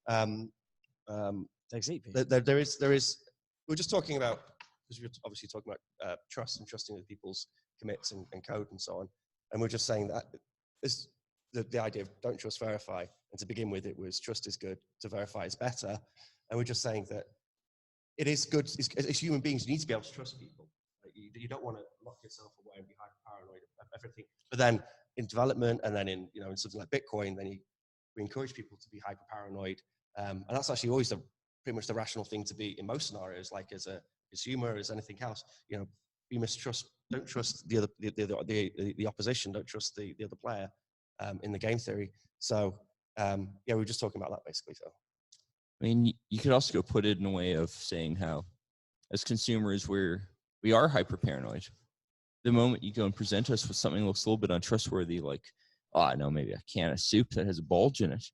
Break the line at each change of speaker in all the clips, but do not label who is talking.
there is. We're just talking about, because we're obviously talking about trust and trusting with people's commits and code and so on, and we're just saying that is the idea of don't trust, verify, and to begin with it was trust is good, to verify is better, and we're just saying that it is good. As human beings, you need to be able to trust people. You don't want to lock yourself away and be hyper paranoid of everything. But then in development, and then in in something like Bitcoin, then we encourage people to be hyper paranoid, and that's actually always pretty much the rational thing to be in most scenarios. Like as a consumer, as anything else, you mistrust. Don't trust the opposition. Don't trust the other player in the game theory. So yeah, we were just talking about that basically. So
I mean, you could also put it in a way of saying how, as consumers, we are hyper paranoid. The moment you go and present us with something that looks a little bit untrustworthy, like, oh, I know, maybe a can of soup that has a bulge in it,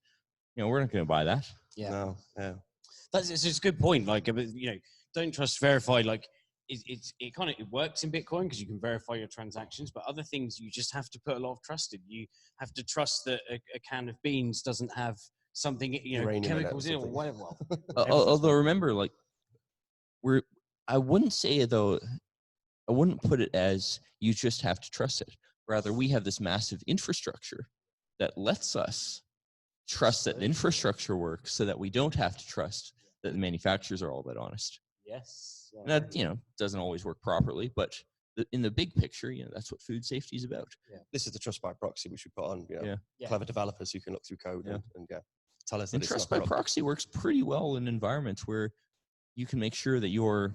we're not going to buy that.
Yeah.
No, yeah.
It's a good point. Like, don't trust, verify. Like, it works in Bitcoin because you can verify your transactions, but other things you just have to put a lot of trust in. You have to trust that a can of beans doesn't have something, chemicals in it or whatever.
Although remember, like, I wouldn't say though, I wouldn't put it as you just have to trust it. Rather, we have this massive infrastructure that lets us trust that the infrastructure works so that we don't have to trust that the manufacturers are all that honest.
Yes.
And that, doesn't always work properly, but in the big picture, that's what food safety is about.
Yeah. This is the trust by proxy, which we put on, clever developers who can look through code and tell us that
and
it's
trust
not
by proxy works pretty well in environments where you can make sure that your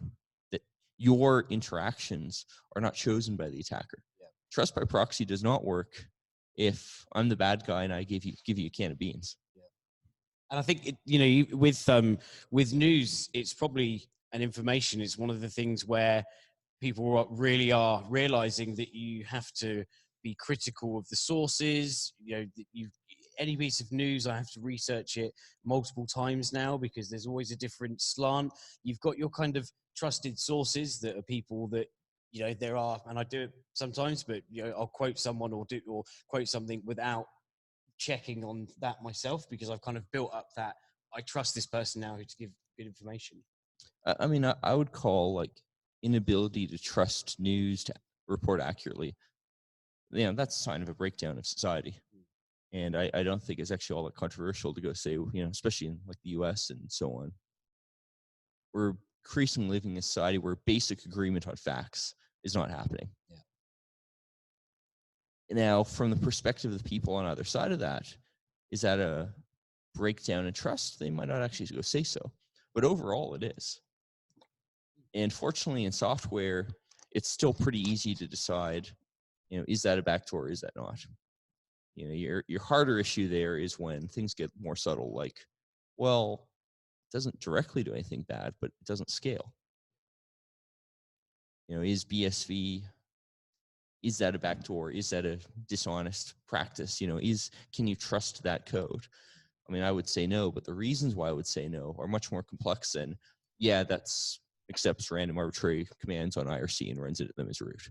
interactions are not chosen by the attacker.
Yeah.
Trust by proxy does not work if I'm the bad guy and I give you a can of beans.
Yeah. And I think with news, it's probably an information. It's one of the things where people really are realizing that you have to be critical of the sources. Any piece of news, I have to research it multiple times now because there's always a different slant. You've got your kind of trusted sources that are people that, there are, and I do it sometimes, but I'll quote someone or quote something without checking on that myself because I've kind of built up that I trust this person now to give good information.
I mean, I would call like inability to trust news to report accurately. That's a sign of a breakdown of society. And I don't think it's actually all that controversial to go say, especially in like the US and so on. We're increasingly living in a society where basic agreement on facts is not happening.
Yeah.
Now, from the perspective of the people on either side of that, is that a breakdown in trust? They might not actually go say so. But overall, it is. And fortunately, in software, it's still pretty easy to decide, is that a backdoor, is that not? Your harder issue there is when things get more subtle, like, well, it doesn't directly do anything bad, but it doesn't scale. Is BSV, is that a backdoor? Is that a dishonest practice? Can you trust that code? I mean, I would say no, but the reasons why I would say no are much more complex than, that's accepts random arbitrary commands on IRC and runs it at them as root.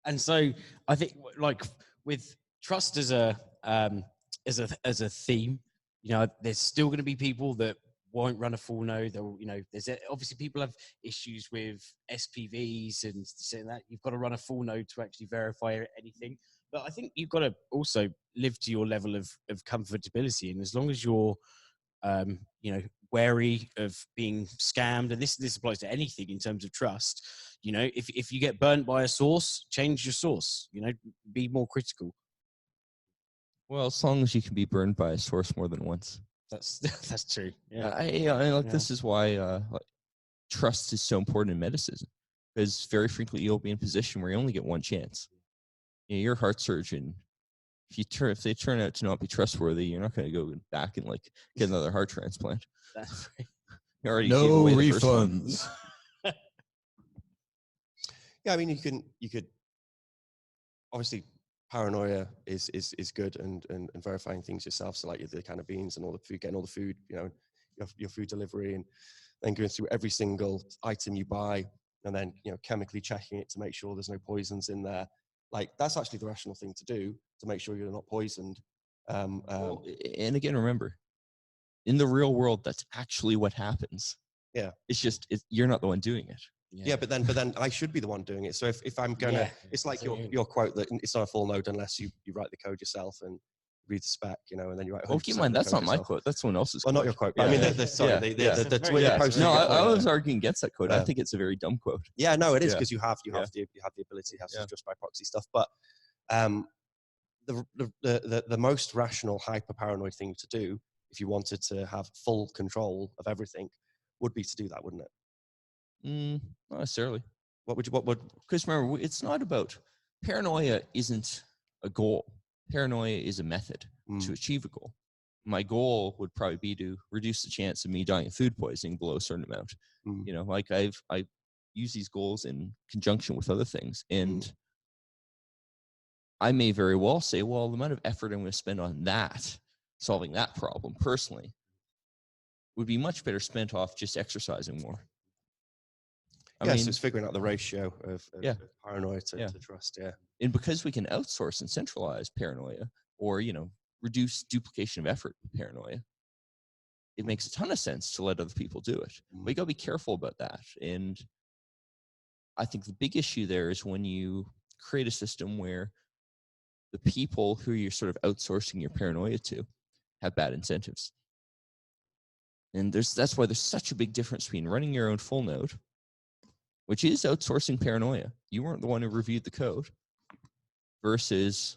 And so I think, like, with trust as a theme, there's still going to be people that won't run a full node. There's obviously people have issues with SPVs and saying that you've got to run a full node to actually verify anything. But I think you've got to also live to your level of comfortability. And as long as you're, wary of being scammed, and this applies to anything in terms of trust, if you get burnt by a source, change your source, be more critical.
Well, as long as you can be burned by a source more than once.
That's true. Yeah.
This is why trust is so important in medicine, because very frequently you'll be in a position where you only get one chance. You're a heart surgeon. If they turn out to not be trustworthy, you're not going to go back and get another heart transplant.
That's right.
You already
no
gave away the
refunds.
Yeah, I mean, you could obviously paranoia is good and verifying things yourself. So like the can of beans and all the food, getting all the food, your food delivery, and then going through every single item you buy, and then chemically checking it to make sure there's no poisons in there. Like that's actually the rational thing to do to make sure you're not poisoned.
Well, and again, remember, in the real world, that's actually what happens.
Yeah.
It's just you're not the one doing it.
Yeah, but then I should be the one doing it. So if I'm gonna, it's like your quote that it's not a full node unless you write the code yourself and read the spec, and then you write.
Well, keep in mind that's not my quote. That's someone else's.
Well,
quote.
not your quote. But I mean, the Twitter post.
No, I was arguing against that quote. I think it's a very dumb quote.
Yeah, no, it is because you have the ability to have some just by proxy stuff. But the most rational hyper paranoid thing to do if you wanted to have full control of everything would be to do that, wouldn't it?
Not necessarily.
What would?
Because remember, it's not about paranoia. Isn't a goal. Paranoia is a method to achieve a goal. My goal would probably be to reduce the chance of me dying of food poisoning below a certain amount. Like I use these goals in conjunction with other things, and I may very well say, well, the amount of effort I'm going to spend on that, solving that problem personally, would be much better spent off just exercising more. I mean,
so it's figuring out the ratio of paranoia to trust. Yeah.
And because we can outsource and centralize paranoia, or reduce duplication of effort with paranoia, it makes a ton of sense to let other people do it. But you got to be careful about that. And I think the big issue there is when you create a system where the people who you're sort of outsourcing your paranoia to have bad incentives. And that's why there's such a big difference between running your own full node, which is outsourcing paranoia. You weren't the one who reviewed the code, versus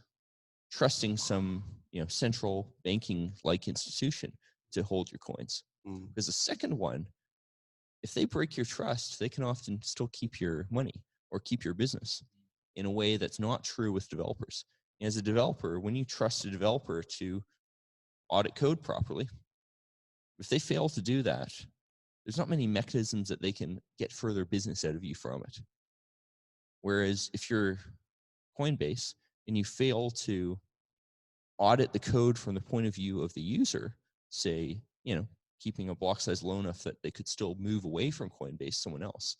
trusting some, central banking-like institution to hold your coins. Because the second one, if they break your trust, they can often still keep your money or keep your business in a way that's not true with developers. And as a developer, when you trust a developer to audit code properly, if they fail to do that, there's not many mechanisms that they can get further business out of you from it. Whereas if you're Coinbase and you fail to audit the code from the point of view of the user, say, keeping a block size low enough that they could still move away from Coinbase someone else,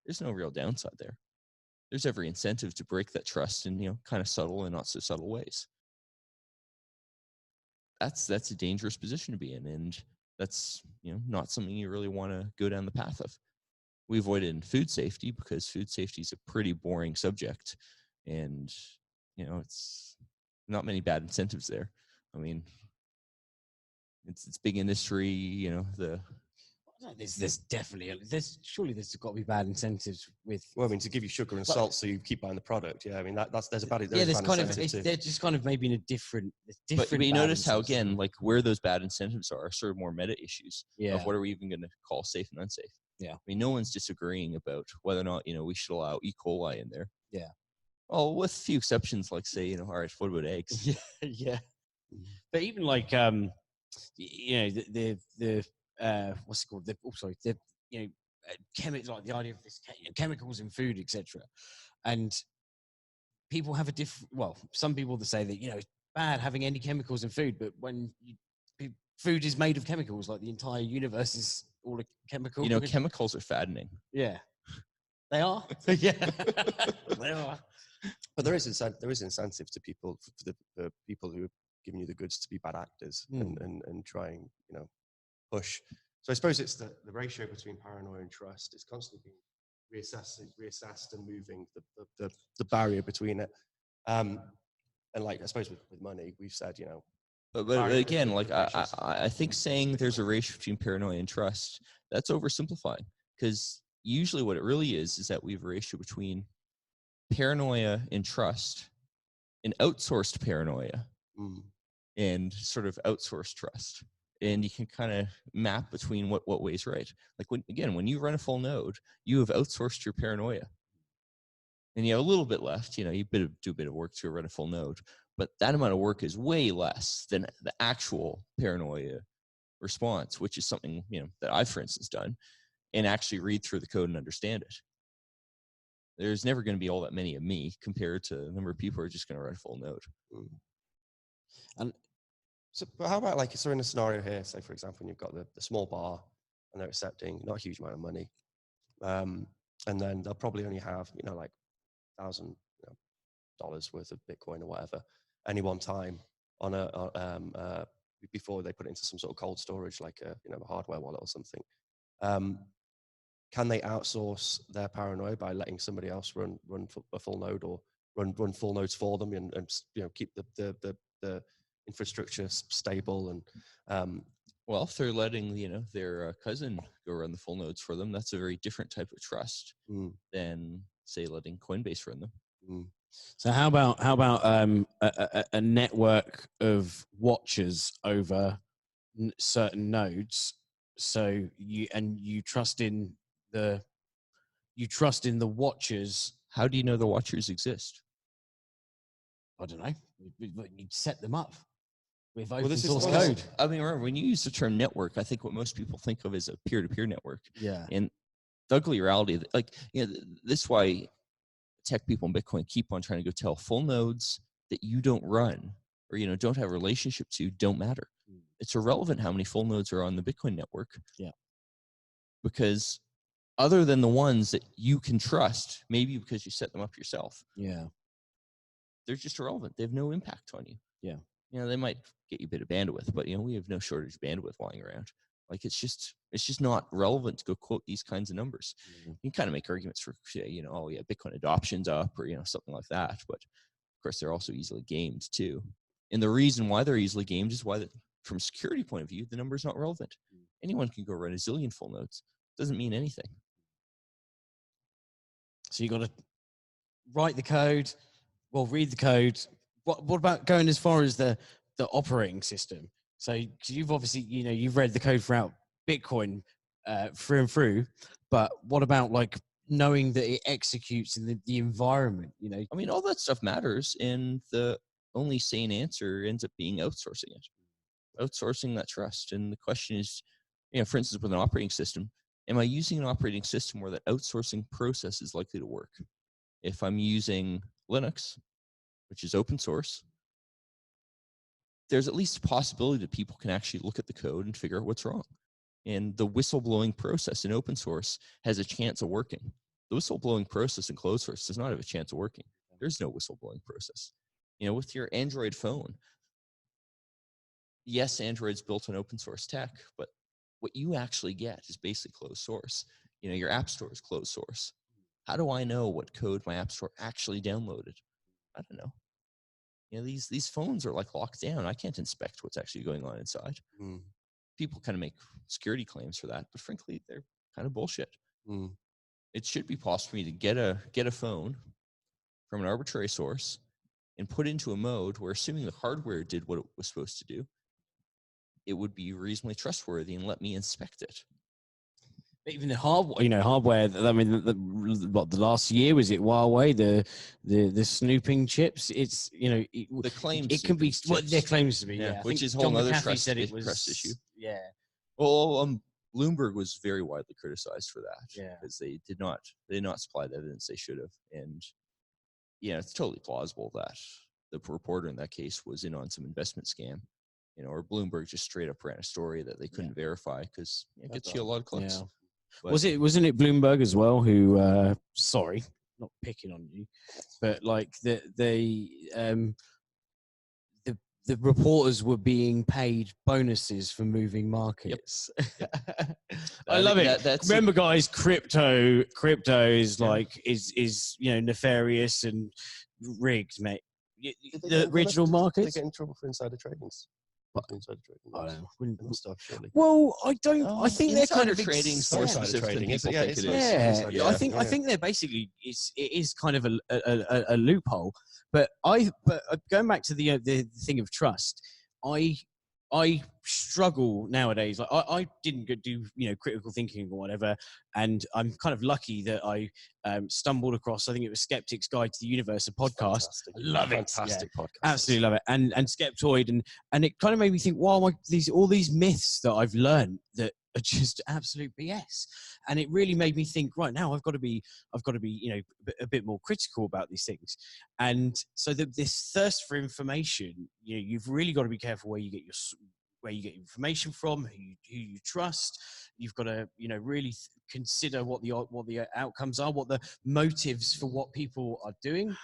there's no real downside there. There's every incentive to break that trust in, kind of subtle and not so subtle ways. That's a dangerous position to be in, and that's not something you really want to go down the path of. We avoid it in food safety because food safety is a pretty boring subject, and it's not many bad incentives there. I mean, it's big industry.
There's definitely surely there's got to be bad incentives with.
Well, I mean, to give you sugar and salt so you keep buying the product. Yeah, I mean there's a bad.
They're just kind of maybe in a different.
But you notice how again, like where those bad incentives are sort of more meta issues of what are we even going to call safe and unsafe.
Yeah,
I mean, no one's disagreeing about whether or not we should allow E. coli in there.
Yeah.
Oh, with a few exceptions, like say all right, what about eggs?
Yeah. But even like the what's it called? Chemicals, like the idea of this chemicals in food, etc. And people have a different. Well, some people that say that it's bad having any chemicals in food, but when food is made of chemicals, like the entire universe is all a chemical.
Chemicals are fattening.
Yeah, they are. Yeah, they are.
But there is incentive to people, for the people who are giving you the goods, to be bad actors and try and push. So I suppose it's the ratio between paranoia and trust is constantly being reassessed and moving the barrier between it. And like I suppose with money, we've said
But again, like I think saying there's a ratio between paranoia and trust, that's oversimplifying, because usually what it really is that we have a ratio between paranoia and trust, and outsourced paranoia and sort of outsourced trust. And you can kind of map between what way is right. Like when you run a full node, you have outsourced your paranoia. And you have a little bit left, you do a bit of work to run a full node, but that amount of work is way less than the actual paranoia response, which is something, that I've, for instance, done, and actually read through the code and understand it. There's never going to be all that many of me compared to the number of people who are just going to run a full node.
And so, but how about so in a scenario here, say for example, you've got the small bar and they're accepting not a huge amount of money, and then they'll probably only have like $1,000 worth of Bitcoin or whatever any one time. on before they put it into some sort of cold storage, like a a hardware wallet or something. Can they outsource their paranoia by letting somebody else run a full node, or run full nodes for them, and keep the infrastructure stable? And
well, if they're letting their cousin go run the full nodes for them, that's a very different type of trust than, say, letting Coinbase run them.
So how about a network of watchers over certain nodes? So you trust in the watchers.
How do you know the watchers exist?
I don't know. You'd set them up with open
this is-
source
well,
code.
I mean, remember, when you use the term network, I think what most people think of is a peer-to-peer network.
Yeah.
And the ugly reality, this is why tech people in Bitcoin keep on trying to go tell full nodes that you don't run or don't have a relationship to don't matter. It's irrelevant how many full nodes are on the Bitcoin network.
Yeah.
Because other than the ones that you can trust, maybe because you set them up yourself,
Yeah.
they're just irrelevant. They have no impact on you.
Yeah.
They might get you a bit of bandwidth, but we have no shortage of bandwidth lying around. Like, it's just not relevant to go quote these kinds of numbers. You can kind of make arguments for, oh yeah, Bitcoin adoption's up, or something like that. But of course, they're also easily gamed too. And the reason why they're easily gamed is why, from a security point of view, the number is not relevant. Anyone can go run a zillion full nodes. Doesn't mean anything.
So you got to write the code, read the code. What about going as far as the operating system? So you've obviously, you've read the code throughout Bitcoin through and through, but what about knowing that it executes in the environment?
I mean, all that stuff matters, and the only sane answer ends up being outsourcing it, outsourcing that trust. And the question is, for instance, with an operating system, am I using an operating system where that outsourcing process is likely to work? If I'm using Linux, which is open source, there's at least a possibility that people can actually look at the code and figure out what's wrong. And the whistleblowing process in open source has a chance of working. The whistleblowing process in closed source does not have a chance of working. There's no whistleblowing process. With your Android phone, yes, Android's built on open source tech, but what you actually get is basically closed source. Your app store is closed source. How do I know what code my app store actually downloaded? I don't know. These phones are locked down. I can't inspect what's actually going on inside. People kind of make security claims for that, but frankly, they're kind of bullshit. It should be possible for me to get a phone from an arbitrary source and put into a mode where, assuming the hardware did what it was supposed to do, it would be reasonably trustworthy and let me inspect it.
Even the hardware. I mean, the last year, was it Huawei, the snooping chips? It's
the claims
it can be what their claims to be,
which is a whole other trust issue.
Yeah.
Well, Bloomberg was very widely criticized for that.
Yeah.
Because they did not supply the evidence they should have, and it's totally plausible that the reporter in that case was in on some investment scam. Or Bloomberg just straight up ran a story that they couldn't verify, because it gets you a lot of clicks.
Yeah.
But
Wasn't it Bloomberg as well who? Sorry, not picking on you, but the reporters were being paid bonuses for moving markets. Yep. I love it. Remember, guys, crypto is is nefarious and rigged, mate. The original markets.
Did they get in trouble for insider trading?
I don't know.
Stuff, surely.
Well, I don't. I think they're kind of
trading more specific than people think it is.
Yeah, I think they're basically it is kind of a loophole. But going back to the thing of trust, I struggle nowadays. I didn't do critical thinking or whatever, and I'm kind of lucky that I stumbled across. I think it was Skeptic's Guide to the Universe, a podcast.
Fantastic.
I love it.
Fantastic podcast.
Absolutely love it. And Skeptoid, and it kind of made me think, wow, all these myths that I've learned that are just absolute BS. And it really made me think, right now I've got to be a bit more critical about these things. And so this thirst for information, you've really got to be careful where you get information from, who you trust. You've got to really consider what the outcomes are, what the motives for what people are doing.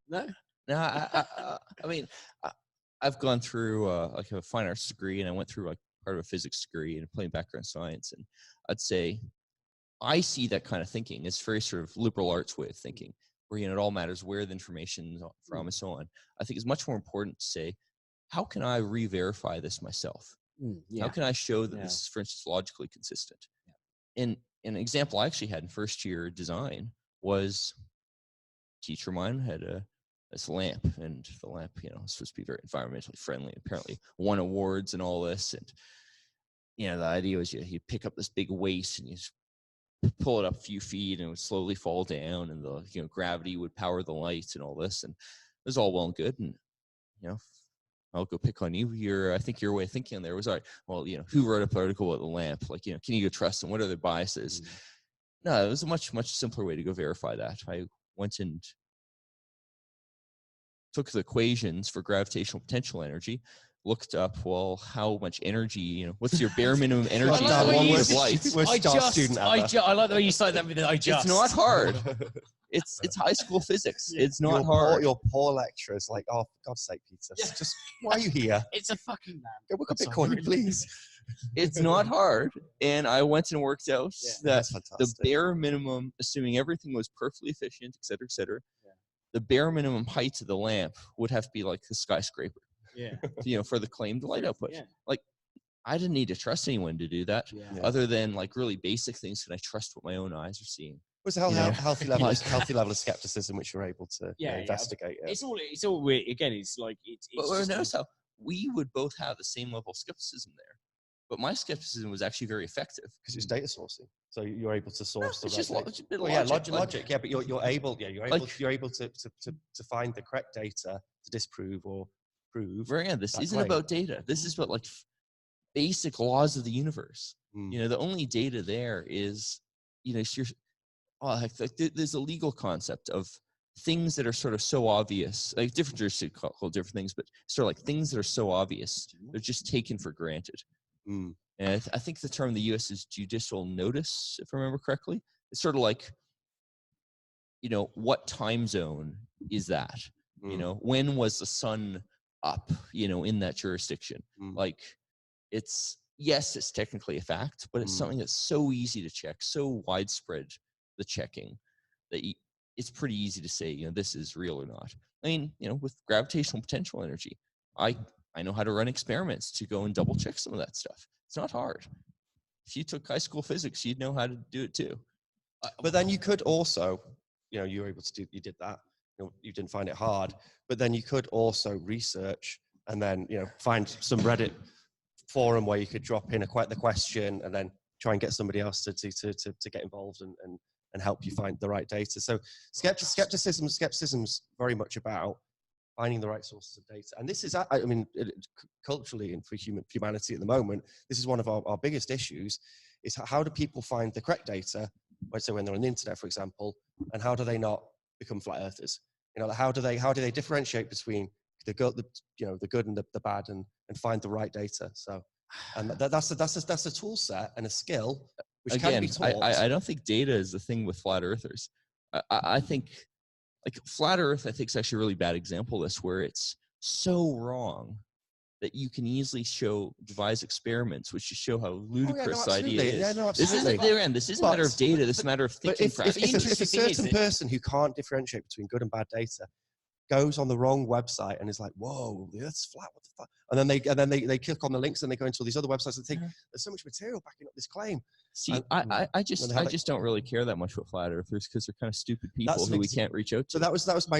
No,
I mean, I've gone through like a fine arts degree, and I went through like part of a physics degree and playing background science. And I'd say I see that kind of thinking. It's very sort of liberal arts way of thinking, where, you know, it all matters where the information is from and so on. I think it's much more important to say, how can I re-verify this myself? How can I show that this is, for instance, logically consistent? And an example I actually had in first year design was a teacher of mine had this lamp, and the lamp, you know, was supposed to be very environmentally friendly. Apparently won awards and all this. And, you know, the idea was you pick up this big waste and you just pull it up a few feet and it would slowly fall down, and the, you know, gravity would power the lights and all this. And it was all well and good. And, you know, I'll go pick on you. I think your way of thinking on there was, all right, well, you know, who wrote up an article about the lamp? Like, you know, can you go trust them? What are their biases? No, it was a much, much simpler way to go verify that. I went and took the equations for gravitational potential energy, looked up, well, how much energy, you know, what's your bare minimum energy for the speed of light?
I like the way you started that with the I just.
It's not hard. It's high school physics. It's not hard.
Your poor lecturers, like, oh, for God's sake, Peter, just why are you here?
It's a fucking man.
Go work a Bitcoin, please.
It's not hard. And I went and worked out that the bare minimum, assuming everything was perfectly efficient, et cetera, the bare minimum height of the lamp would have to be like the skyscraper.
Yeah.
You know, for the claimed light output. Yeah. Like, I didn't need to trust anyone to do that, other than like really basic things. Can I trust what my own eyes are seeing?
Was a healthy level of skepticism which you're able to investigate.
It's all weird. Again, it's like it's
but notice how we would both have the same level of skepticism there, but my skepticism was actually very effective
because it's data sourcing. So you're able to source the
right
data. Logic. Yeah, but you're able to find the correct data to disprove or prove.
Right. This isn't about data. This is about like basic laws of the universe. You know, the only data there is, you know, there's a legal concept of things that are sort of so obvious, like different jurisdictions call different things, but sort of like things that are so obvious, they're just taken for granted. And I think the term in the US is judicial notice, if I remember correctly. It's sort of like, you know, what time zone is that? You know, when was the sun up, you know, in that jurisdiction? Like, it's technically a fact, but it's something that's so easy to check, so widespread, the checking, that it's pretty easy to say, you know, this is real or not. I mean, you know, with gravitational potential energy, I know how to run experiments to go and double check some of that stuff. It's not hard. If you took high school physics, you'd know how to do it too.
But then you could also, you know, you did that. You know, you didn't find it hard, but then you could also research and then, you know, find some Reddit forum where you could drop in the question and then try and get somebody else to get involved and help you find the right data. So skepticism's very much about finding the right sources of data. And this is, I mean, culturally and for humanity at the moment, this is one of our biggest issues, is how do people find the correct data, let's say when they're on the internet, for example, and how do they not become flat earthers? You know, how do they differentiate between the good and the bad and find the right data? So, and that's a tool set and a skill which can be taught.
I don't think data is the thing with flat earthers. I think, like, flat earth, I think is actually a really bad example of this, where it's so wrong that you can easily devise experiments which just show how ludicrous the idea is.
Yeah, no,
this isn't a matter of data, this is a matter of thinking practice.
If a certain person who can't differentiate between good and bad data goes on the wrong website and is like, whoa, the Earth's flat, what the fuck? And then they click on the links and they go into all these other websites and think, there's so much material backing up this claim.
See, I just don't really care that much about flat earthers because they're kind of stupid people who we can't reach out to.
So that was my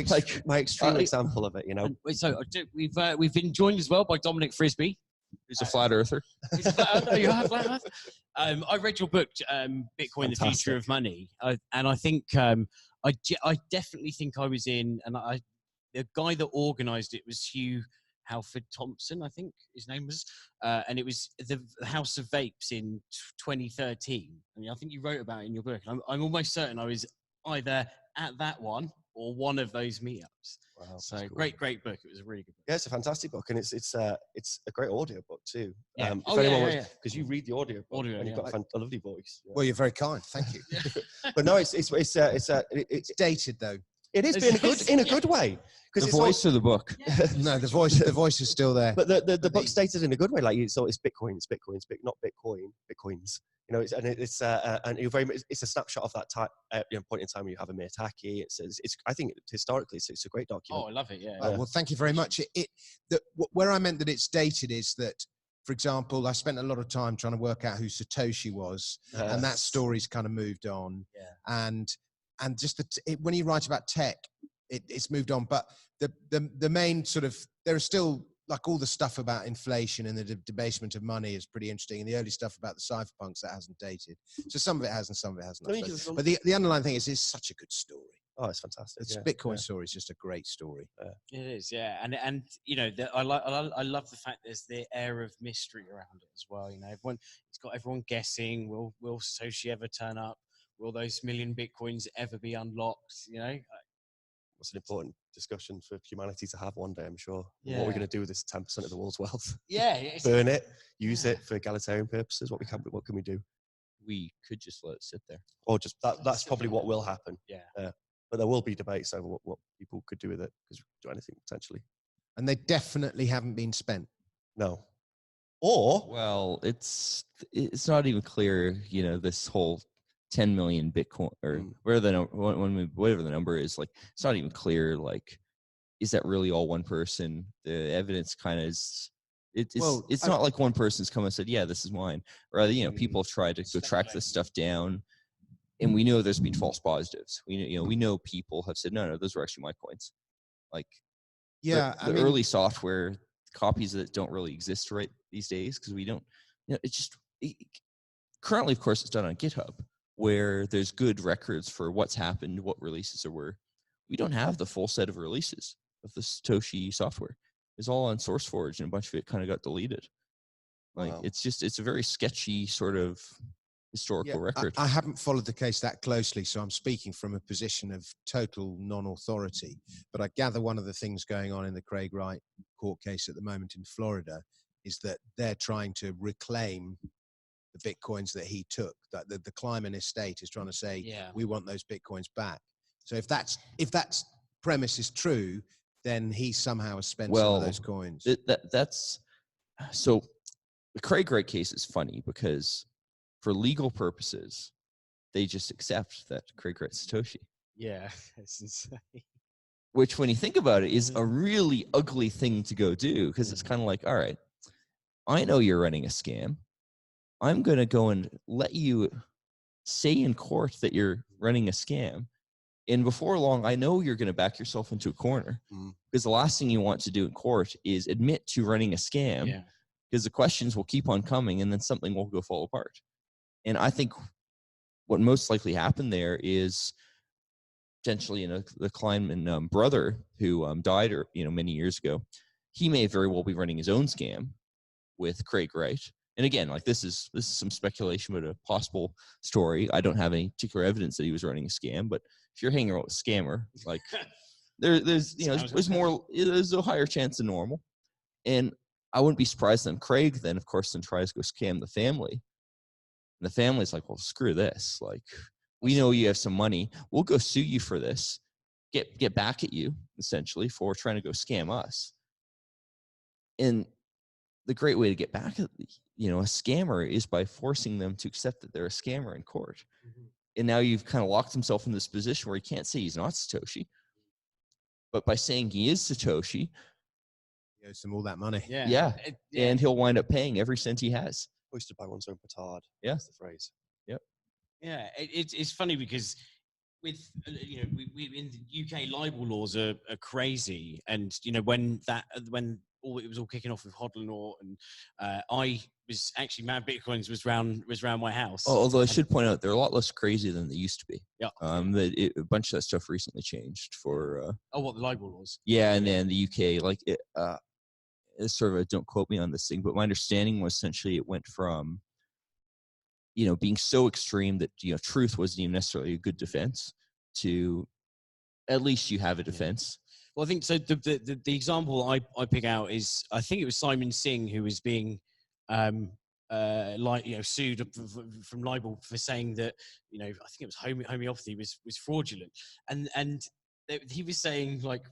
extreme example of it, you know.
So we've been joined as well by Dominic Frisby,
who's a flat earther.
He's a flat earther. You are a flat earther. I read your book, Bitcoin: The Future of Money, and I think I definitely think I was in, and the guy that organised it was Hugh Halford Thompson, I think his name was, and it was the House of Vapes in 2013. I mean, I think you wrote about it in your book. I'm almost certain I was either at that one or one of those meetups. Wow, so cool. Great book. It was a really good book.
Yeah, it's a fantastic book, and it's a great audio book too.
Yeah.
Because you read the audio book, and you've got a lovely voice.
Yeah. Well, you're very kind. Thank you.
But no, it's
dated though.
It is in a good way.
The voice or the book?
No, the voice is still there.
But the book stated in a good way, like it's Bitcoin, not Bitcoin, Bitcoins. You know, it's a snapshot of that point in time when you have a Mirtaki. It's I think historically it's a great document.
Oh, I love it. Yeah.
Well, thank you very much. Where I meant that it's dated is that, for example, I spent a lot of time trying to work out who Satoshi was, and that story's kind of moved on.
Yeah.
And just when you write about tech, it's moved on. But the main sort of, there are still, like, all the stuff about inflation and the debasement of money is pretty interesting. And the early stuff about the cypherpunks, that hasn't dated. So some of it has and some of it hasn't. But the underlying thing is, it's such a good story.
Oh, it's fantastic.
Bitcoin story is just a great story.
It is, yeah, and you know, I love the fact there's the air of mystery around it as well. You know, it's got everyone guessing. Will Satoshi ever turn up? Will those million Bitcoins ever be unlocked? You know,
it's an important discussion for humanity to have one day, I'm sure.
Yeah.
What are we going to do with this 10% of the world's wealth?
Yeah,
burn it, use it for egalitarian purposes. What can we do?
We could just let it sit there,
or just that's probably what will happen.
Yeah.
But there will be debates over what people could do with it, because do anything potentially.
And they definitely haven't been spent.
No. Or
well, it's not even clear. You know, this whole 10 million Bitcoin or whatever the number is, like, it's not even clear. Like, is that really all one person? The evidence kind of is. It's not like one person's come and said, "Yeah, this is mine." Or, you know, people have tried to go track this stuff down. And we know there's been false positives. We know people have said, no, those were actually my coins. Like,
yeah,
the early software copies of it don't really exist right these days, because we don't. You know, it's just currently, of course, it's done on GitHub, where there's good records for what's happened, what releases there were. We don't have the full set of releases of the Satoshi software. It's all on SourceForge, and a bunch of it kind of got deleted. Like, wow. It's a very sketchy sort of historical record.
I haven't followed the case that closely, so I'm speaking from a position of total non-authority. But I gather one of the things going on in the Craig Wright court case at the moment in Florida is that they're trying to reclaim the Bitcoins that he took. That the Kleiman estate is trying to say, we want those Bitcoins back. So if that premise is true, then he somehow has spent some of those coins.
That's so. The Craig Wright case is funny because, for legal purposes, they just accept that Craig Wright's Satoshi.
Yeah, it's insane.
Which, when you think about it, is a really ugly thing to go do, because it's kind of like, all right, I know you're running a scam. I'm going to go and let you say in court that you're running a scam. And before long, I know you're going to back yourself into a corner, because the last thing you want to do in court is admit to running a scam, because the questions will keep on coming and then something will go fall apart. And I think what most likely happened there is potentially, the Kleinman brother who died many years ago, he may very well be running his own scam with Craig Wright. And again, like, this is some speculation, but a possible story. I don't have any particular evidence that he was running a scam, but if you're hanging around with a scammer, like, there's a higher chance than normal. And I wouldn't be surprised then Craig then, of course, then tries to go scam the family. And the family's like, well, screw this. Like, we know you have some money. We'll go sue you for this. Get back at you, essentially, for trying to go scam us. And the great way to get back at a scammer is by forcing them to accept that they're a scammer in court. And now you've kind of locked himself in this position where he can't say he's not Satoshi. But by saying he is Satoshi,
he owes them all that money.
And he'll wind up paying every cent he has.
Hoisted by one's own petard.
Yeah,
that's the phrase.
Yep.
Yeah, it's funny because with we in the UK, libel laws are crazy, and when it was all kicking off with Hodler and I was actually Mad Bitcoins was round my house.
Although I should point out, they're a lot less crazy than they used to be.
Yeah.
A bunch of that stuff recently changed for.
What, the libel laws?
Yeah, and then the UK, like, it's sort of don't quote me on this thing, but my understanding was essentially it went from, being so extreme that truth wasn't even necessarily a good defense, to at least you have a defense.
Well, I think so. The example I pick out is, I think it was Simon Singh who was being sued from libel for saying that I think it was homeopathy was fraudulent, and he was saying like,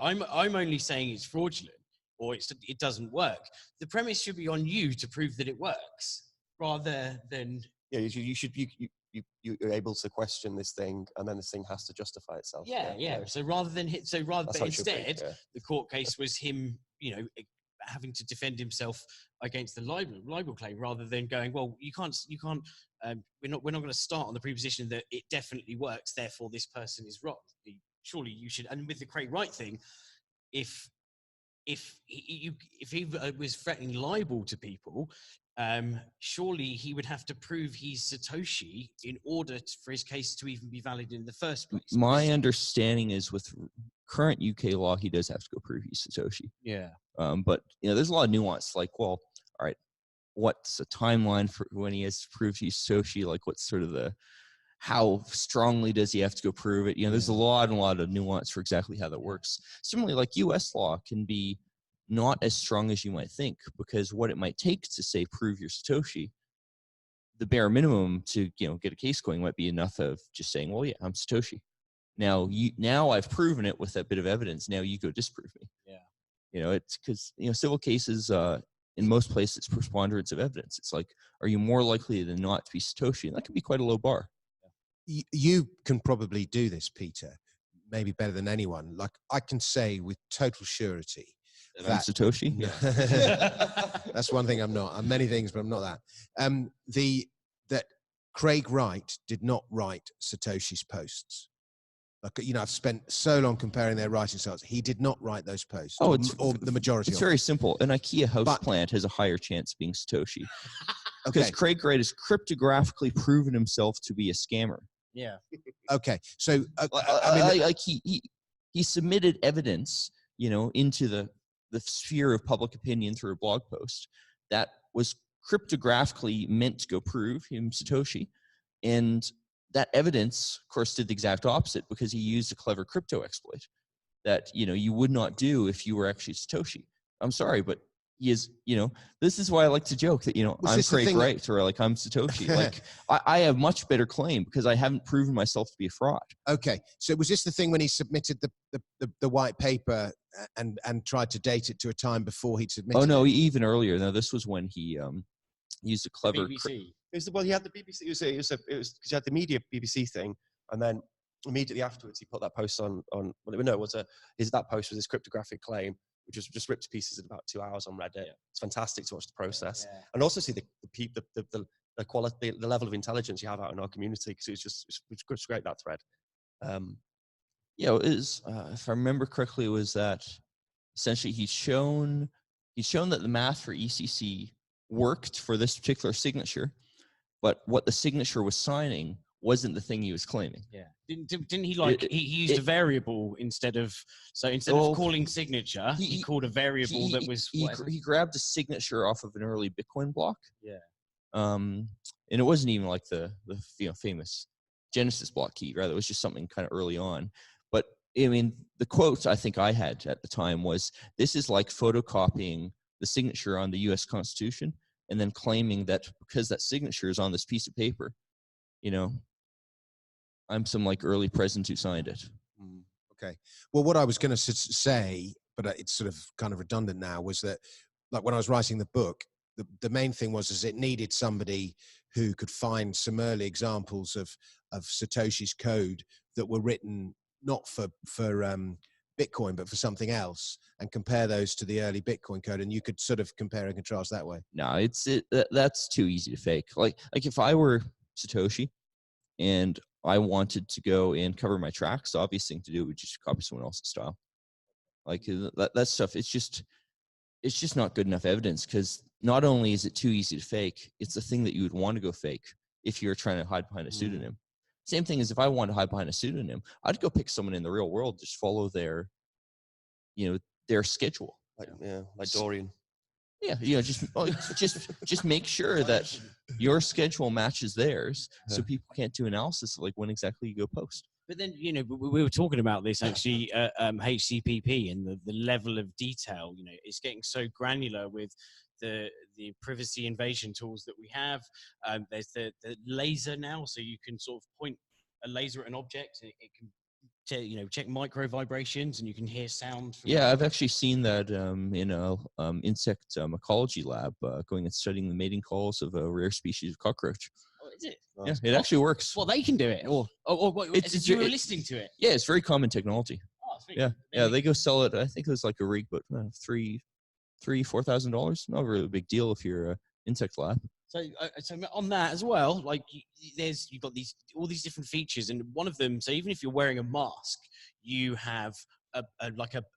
I'm only saying it's fraudulent or it doesn't work. The premise should be on you to prove that it works, rather than
you're able to question this thing, and then this thing has to justify itself.
Yeah. So instead, the court case was him, having to defend himself against the libel claim, rather than going, well, you can't. We're not going to start on the preposition that it definitely works, therefore this person is wrong. Surely you should. And with the Craig Wright thing, if he was threatening libel to people, surely he would have to prove he's Satoshi in order for his case to even be valid in the first place.
My understanding is with current UK law, he does have to go prove he's Satoshi.
Yeah.
But there's a lot of nuance. Like, well, all right, what's a timeline for when he has to prove he's Satoshi? Like, what's sort of how strongly does he have to go prove it? There's a lot of nuance for exactly how that works. Similarly, like US law can be not as strong as you might think, because what it might take to say prove you're Satoshi, the bare minimum to get a case going might be enough of just saying, well, yeah, I'm Satoshi. Now I've proven it with that bit of evidence. Now you go disprove me.
Yeah.
It's because civil cases in most places it's preponderance of evidence. It's like, are you more likely than not to be Satoshi? And that can be quite a low bar.
You can probably do this, Peter, maybe better than anyone. Like, I can say with total surety
that I'm Satoshi.
That's one thing I'm not. I'm many things, but I'm not that. That Craig Wright did not write Satoshi's posts. Like, I've spent so long comparing their writing styles. He did not write those posts. Or the majority.
It's very simple. An IKEA houseplant has a higher chance of being Satoshi. Because Craig Wright has cryptographically proven himself to be a scammer.
Yeah.
Okay. So
he submitted evidence, into the sphere of public opinion through a blog post that was cryptographically meant to go prove him Satoshi, and that evidence, of course, did the exact opposite, because he used a clever crypto exploit that you would not do if you were actually Satoshi. I'm sorry, but he is, this is why I like to joke that, I'm Craig Wright, or like I'm Satoshi. Like, I have much better claim because I haven't proven myself to be a fraud.
Okay. So was this the thing when he submitted the white paper and tried to date it to a time before he'd submitted it?
Oh, no, even earlier. No, this was when he used a clever...
BBC.
He had the BBC. It was because he had the media BBC thing, and then immediately afterwards he put that post on. That post was his cryptographic claim, which was just ripped to pieces in about 2 hours on Reddit. Yeah. It's fantastic to watch the process and also see the quality, the level of intelligence you have out in our community, because it's great, that thread.
It is. If I remember correctly, it was that essentially he's shown that the math for ECC worked for this particular signature, but what the signature was signing wasn't the thing he was claiming.
Yeah. Didn't he he used a variable instead of calling signature, he called a variable that was
he grabbed a signature off of an early Bitcoin block.
Yeah.
And it wasn't even like the famous Genesis block key, rather it was just something kind of early on. But I mean, the quote I think I had at the time was, "This is like photocopying the signature on the US Constitution and then claiming that because that signature is on this piece of paper, I'm some like early president who signed it."
Okay. Well, what I was going to say, but it's sort of kind of redundant now, was that like when I was writing the book, the main thing was it needed somebody who could find some early examples of Satoshi's code that were written not for Bitcoin, but for something else, and compare those to the early Bitcoin code, and you could sort of compare and contrast that way.
No, that's too easy to fake. Like if I were Satoshi and I wanted to go and cover my tracks, the obvious thing to do would just copy someone else's style. Like that stuff, it's just not good enough evidence, because not only is it too easy to fake, it's the thing that you would want to go fake if you're trying to hide behind a pseudonym. Same thing as if I wanted to hide behind a pseudonym, I'd go pick someone in the real world, just follow their schedule.
Like Dorian.
Yeah, just make sure that your schedule matches theirs, so people can't do analysis of like when exactly you go post.
But then, we were talking about this actually, HCPP and the level of detail. It's getting so granular with the privacy invasion tools that we have. There's the laser now, so you can sort of point a laser at an object and it can check micro vibrations, and you can hear sound.
Yeah, I've actually seen that in a insect ecology lab, going and studying the mating calls of a rare species of cockroach.
Oh, is it?
Yeah, it actually works.
Well, they can do it, or you were listening to it.
Yeah, it's very common technology.
Oh,
Yeah, they go sell it. I think it was like a rig, but $4,000. Not a really big deal if you're an insect lab.
So on that as well, like you've got all these different features, and one of them. So even if you're wearing a mask, you have a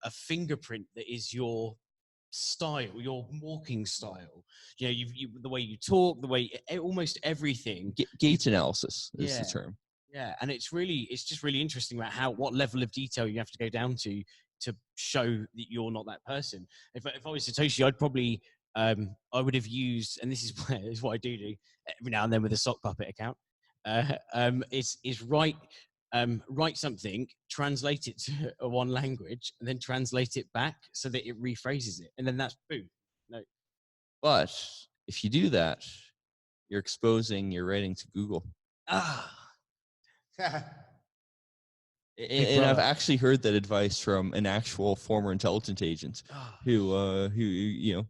fingerprint that is your style, your walking style. The way you talk, the way almost everything.
Gait analysis is the term.
Yeah, and it's just really interesting about what level of detail you have to go down to show that you're not that person. If I was Satoshi, I'd probably I would have used, and this is what I do every now and then with a sock puppet account. Is write something, translate it to one language, and then translate it back so that it rephrases it, and then that's boom. No.
But if you do that, you're exposing your writing to Google. And I've actually heard that advice from an actual former intelligence agent who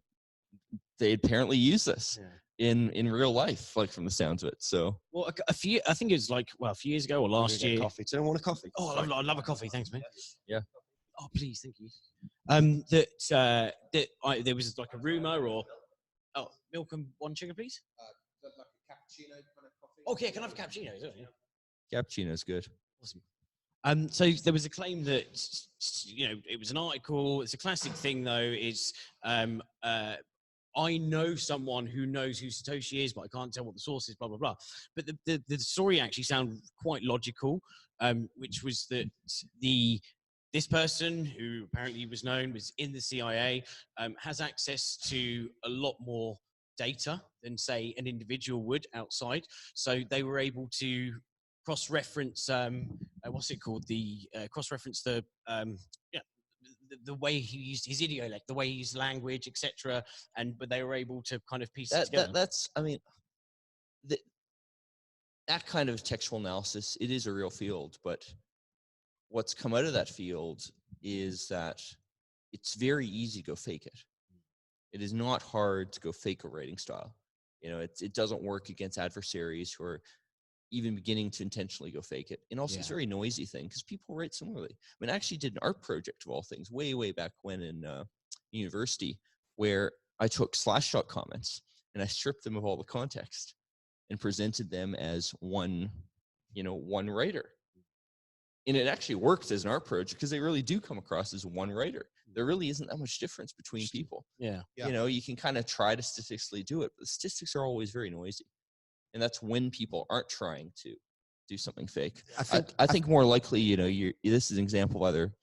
they apparently use this in real life, like from the sounds of it. So, well,
I think it was a few years ago or last year.
Coffee. Do you want a coffee?
Oh, I'd love a coffee. Thanks, man.
Yeah.
Oh, please, thank you. There was like a rumor milk and one sugar, please.
Like a cappuccino kind of coffee.
Okay, can I have a cappuccino?
Cappuccino's good.
Awesome. So there was a claim that it was an article. It's a classic thing, though. It's I know someone who knows who Satoshi is, but I can't tell what the source is. Blah blah blah. But the story actually sounded quite logical, which was that this person, who apparently was in the CIA, has access to a lot more data than, say, an individual would outside. So they were able to cross-reference cross-reference the way he used his idiolect, the way he used language, etc. But they were able to kind of piece it together.
That kind of textual analysis, it is a real field, but what's come out of that field is that it's very easy to go fake it. It is not hard to go fake a writing style. It doesn't work against adversaries who are even beginning to intentionally go fake it. And also it's a very noisy thing because people write similarly. I actually did an art project of all things way, way back when in university, where I took Slashdot comments and I stripped them of all the context and presented them as one writer. And it actually worked as an art project because they really do come across as one writer. There really isn't that much difference between people.
Yeah.
You can kind of try to statistically do it, but the statistics are always very noisy. And that's when people aren't trying to do something fake. I think more likely, this is an example of either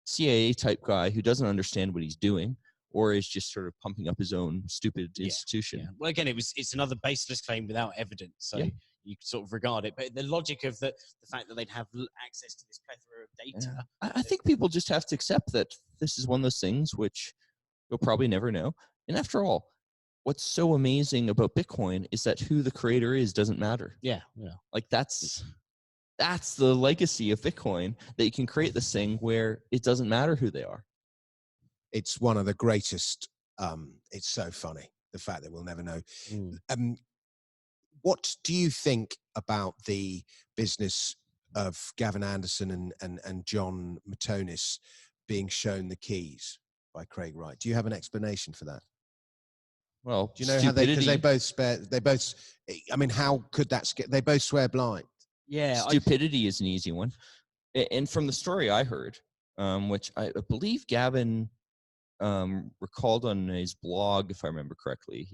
CIA type guy who doesn't understand what he's doing, or is just sort of pumping up his own stupid institution.
Yeah. Well, again, it's another baseless claim without evidence. So you could sort of regard it. But the logic of the fact that they'd have access to this plethora of data.
Yeah. I think people just have to accept that this is one of those things which you'll probably never know. And after all, what's so amazing about Bitcoin is that who the creator is doesn't matter.
Yeah.
Like that's the legacy of Bitcoin, that you can create this thing where it doesn't matter who they are.
It's one of the greatest. It's so funny, the fact that we'll never know. What do you think about the business of Gavin Anderson and John Matonis being shown the keys by Craig Wright? Do you have an explanation for that?
Well,
do you know how how could that they both swear blind?
Yeah.
Stupidity is an easy one. And from the story I heard, which I believe Gavin recalled on his blog, if I remember correctly,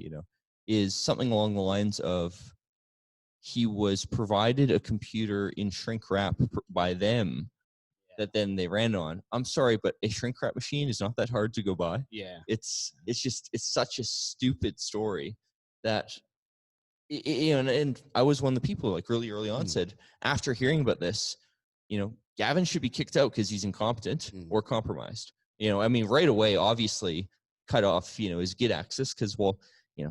is something along the lines of he was provided a computer in shrink wrap by them that then they ran on. I'm sorry, but a shrink wrap machine is not that hard to go by.
Yeah.
It's such a stupid story that, and I was one of the people like really early on said, after hearing about this, Gavin should be kicked out because he's incompetent or compromised. Right away, obviously cut off, his Git access because,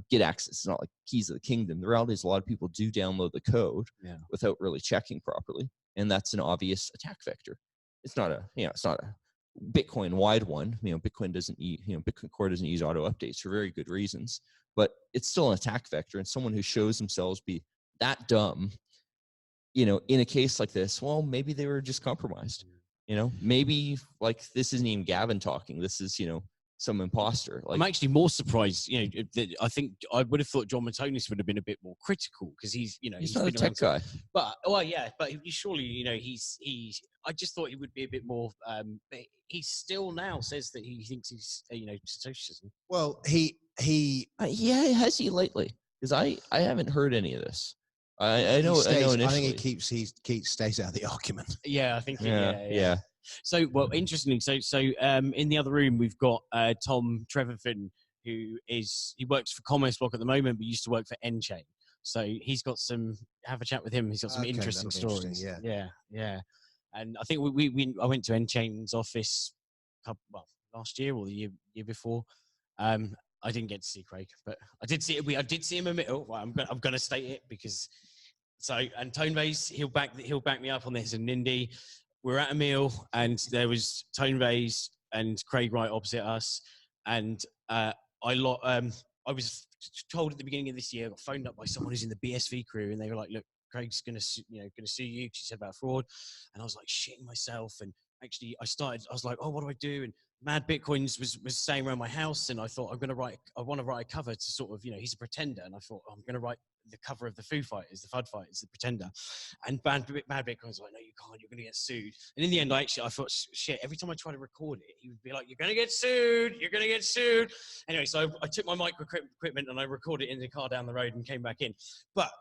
Git access is not like keys of the kingdom. The reality is a lot of people do download the code without really checking properly. And that's an obvious attack vector. it's not a Bitcoin wide one. Bitcoin doesn't Bitcoin Core doesn't use auto updates for very good reasons, but it's still an attack vector. And someone who shows themselves be that dumb, in a case like this, well, maybe they were just compromised. Maybe like this isn't even Gavin talking. This is, some imposter. Like,
I'm actually more surprised. I think I would have thought John Matonis would have been a bit more critical because he's
not a tech guy.
But surely, I just thought he would be a bit more. He still now says that he thinks he's, Satoshi's.
Well, he
has he lately? Because I haven't heard any of this. I know initially.
I think he stays out of the argument.
Yeah, I think.
Yeah.
So, well, interestingly, so in the other room we've got Tom Trevathan, who works for Commerce Block at the moment, but used to work for Enchain. So he's got have a chat with him. He's got some interesting stories. Yeah. And I think I went to Enchain's office, last year or the year before. I didn't get to see Craig, but I did see him a middle. Well, I'm going to state it because. And Tonebase, he'll back me up on this. And Nindy, we're at a meal, and there was Tonebase and Craig right opposite us, and I was told at the beginning of this year, I got phoned up by someone who's in the BSV crew, and they were like, "Look, Craig's gonna sue you because he said about fraud," and I was like shitting myself. And actually, I was like, "Oh, what do I do?" And Mad Bitcoins was saying around my house, and I thought I want to write a cover to sort of, he's a pretender, and I thought I'm going to write the cover of the Foo Fighters, the FUD Fighters, the pretender. And Mad Bitcoins was like, "No, you can't. You're going to get sued." And in the end, I thought, shit. Every time I try to record it, he would be like, "You're going to get sued. You're going to get sued." Anyway, so I took my mic equipment and I recorded it in the car down the road and came back in. But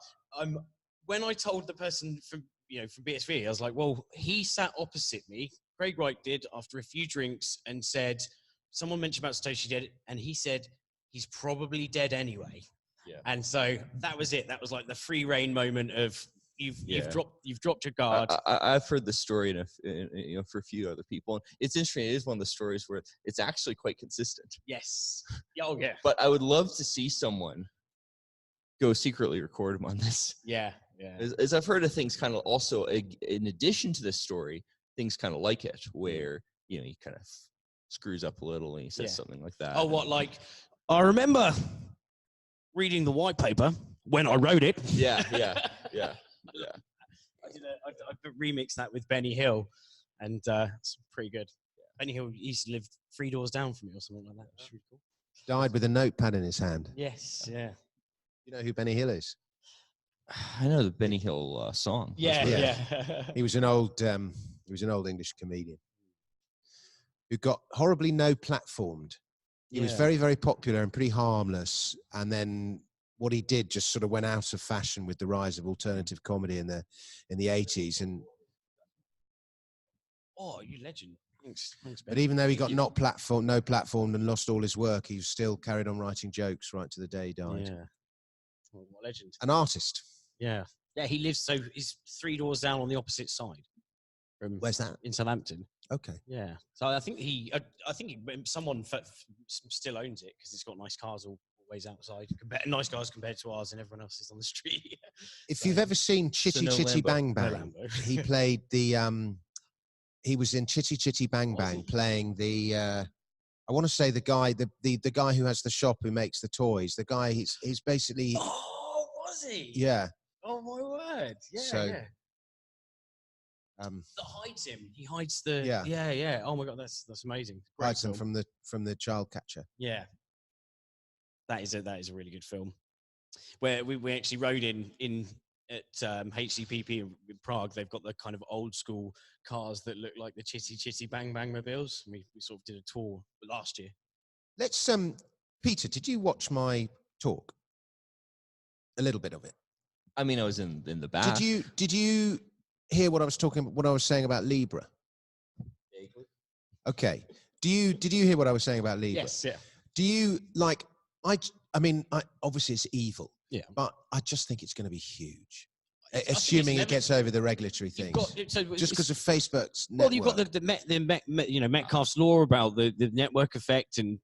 when I told the person from BSV, I was like, well, he sat opposite me. Craig Wright did after a few drinks and said, someone mentioned about Satoshi dead, and he said he's probably dead anyway. Yeah. And so that was it. That was like the free reign moment of you've dropped your guard.
I've heard the story for a few other people. It's interesting. It is one of the stories where it's actually quite consistent.
Yes. Oh yeah.
But I would love to see someone go secretly record him on this.
Yeah.
As I've heard of things kind of also in addition to this story, things kind of like it where he kind of screws up a little and he says something like that.
Oh, what, like I remember reading the white paper when I wrote it.
Yeah.
I remixed that with Benny Hill, and it's pretty good. Benny Hill used to live 3 doors down from me or something like that. Which is really cool.
Died with a notepad in his hand.
Yes, yeah.
You know who Benny Hill is?
I know the Benny Hill song.
Yeah.
He was an old English comedian who got horribly no-platformed. He was very, very popular and pretty harmless. And then what he did just sort of went out of fashion with the rise of alternative comedy in the 80s. And
you legend. Thanks,
but even though he got no platformed and lost all his work, he still carried on writing jokes right to the day he died.
Yeah. What a legend.
An artist.
Yeah. Yeah, he's 3 doors down on the opposite side.
Where's that?
In Southampton.
Okay.
Yeah. So I think someone still owns it because it's got nice cars always outside. Nice cars compared to ours, and everyone else is on the street.
If you've ever seen Chitty Chitty Bang Bang, he played the. He was in Chitty Chitty Bang Bang playing the. I want to say the guy who has the shop who makes the toys. The guy he's basically.
Oh, was he?
Yeah.
Oh my word! Yeah.
So,
yeah. That hides him. He hides the. Yeah. Oh my god, that's amazing. Great
hides
film.
them from the child catcher.
Yeah. That is a really good film. Where we actually rode in at HCPP in Prague. They've got the kind of old school cars that look like the Chitty Chitty Bang Bang mobiles. We sort of did a tour last year.
Let's Peter, did you watch my talk? A little bit of it.
I mean, I was in the back.
Did you hear what I was saying about Libra? Okay. Did you hear what I was saying about Libra?
Yes. Yeah.
Do you like? I mean, obviously it's evil.
Yeah.
But I just think it's going to be huge, assuming it gets over the regulatory things. Just because of Facebook's network.
Well, you've got the Metcalfe's law about the network effect, and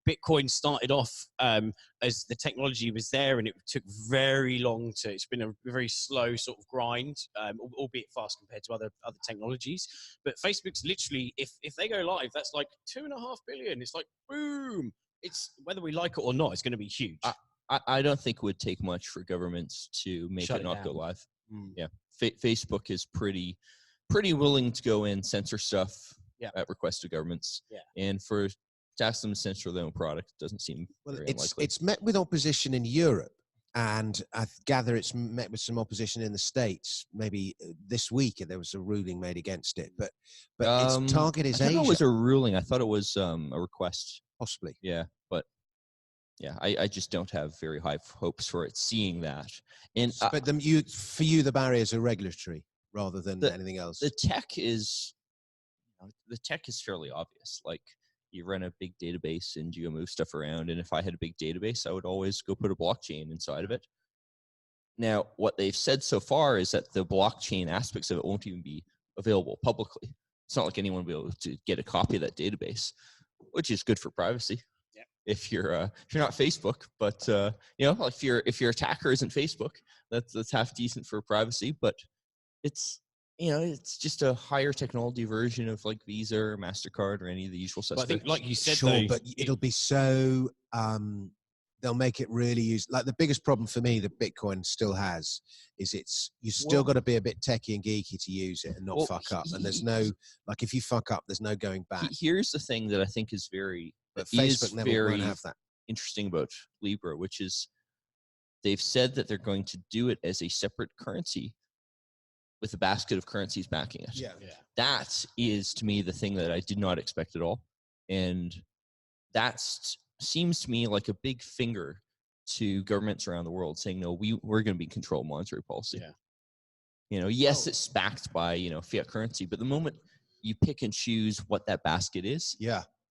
Bitcoin started off as the technology was there, and it took very long to. It's been a very slow sort of grind, albeit fast compared to other technologies. But Facebook's literally, if they go live, that's like 2.5 billion. It's like boom. It's whether we like it or not, it's going to be huge.
I don't think it would take much for governments to make
Shut
it
it
not go
down.
live. Yeah, Facebook is pretty willing to go in, censor stuff at request of governments.
Yeah.
And for to ask them to censor their own product doesn't seem very unlikely.
It's met with opposition in Europe, and I gather it's met with some opposition in the States. Maybe this week there was a ruling made against it, but its target is
I
Asia.
thought it was a ruling. I thought it was a request.
Possibly.
Yeah, but yeah, I just don't have very high hopes for it seeing that. And
but for you, the barriers are regulatory rather than anything else.
The tech is fairly obvious. Like, you run a big database and you move stuff around. And if I had a big database, I would always go put a blockchain inside of it. Now, what they've said so far is that the blockchain aspects of it won't even be available publicly. It's not like anyone will be able to get a copy of that database, which is good for privacy.
Yeah.
If you're not Facebook, but if your attacker isn't Facebook, that's half decent for privacy. But it's just a higher technology version of like Visa or MasterCard or any of the usual suspects.
But I think, like you said,
sure,
though,
but it'll be so. They'll make it really use. Like, the biggest problem for me that Bitcoin still has is you still got to be a bit techie and geeky to use it and not fuck up. And there's no, like, if you fuck up, there's no going back.
Here's the thing that I think is
but Facebook never won't have that.
Interesting about Libra, which is they've said that they're going to do it as a separate currency with a basket of currencies backing it.
Yeah.
That is, to me, the thing that I did not expect at all. And that seems to me like a big finger to governments around the world saying, no, we're going to be in control of monetary policy.
Yeah.
Yes, it's backed by, fiat currency, but the moment you pick and choose what that basket is,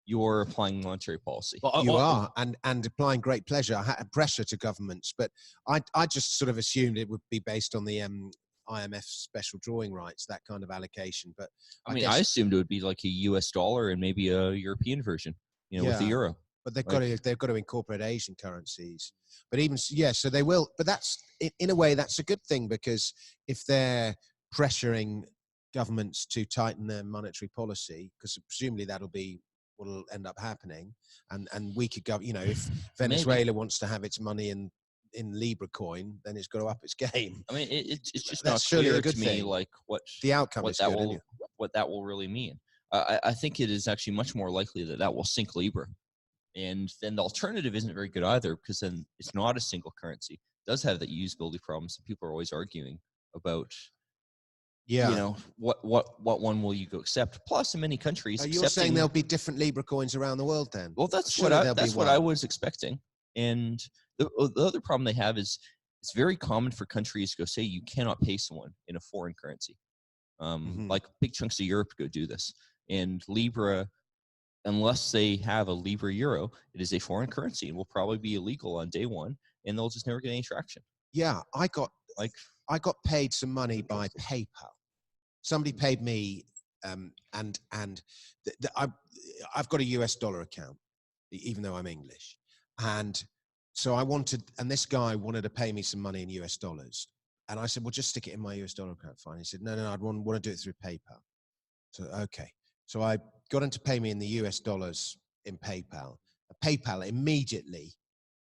you're applying monetary policy.
You are, and applying great pressure to governments. But I just sort of assumed it would be based on the IMF special drawing rights, that kind of allocation. But
I assumed it would be like a US dollar and maybe a European version, with the euro.
But they've got to incorporate Asian currencies. But so they will. But that's, in a way, that's a good thing, because if they're pressuring governments to tighten their monetary policy, because presumably that'll be what'll end up happening, and we could go, if Venezuela wants to have its money in Libra coin, then it's got to up its game.
I mean, it's just
that's
not
surely
clear
a good
to me,
thing.
like what
The outcome
what
is
that
good.
will what that will really mean. I think it is actually much more likely that will sink Libra. And then the alternative isn't very good either, because then it's not a single currency. It does have that usability problem. So people are always arguing about, what one will you go accept? Plus, in many countries,
you're saying there'll be different Libra coins around the world then?
Well, that's what I was expecting. And the other problem they have is it's very common for countries to go say you cannot pay someone in a foreign currency. Like big chunks of Europe go do this. And Libra, unless they have a Libra euro, it is a foreign currency and will probably be illegal on day one, and they'll just never get any traction.
Yeah, I got paid some money by PayPal. Somebody paid me, and I've got a US dollar account, even though I'm English, and so and this guy wanted to pay me some money in US dollars, and I said, well, just stick it in my US dollar account. Fine. He said, no, I'd want to do it through PayPal. So okay. So I got him to pay me in the US dollars in PayPal. PayPal immediately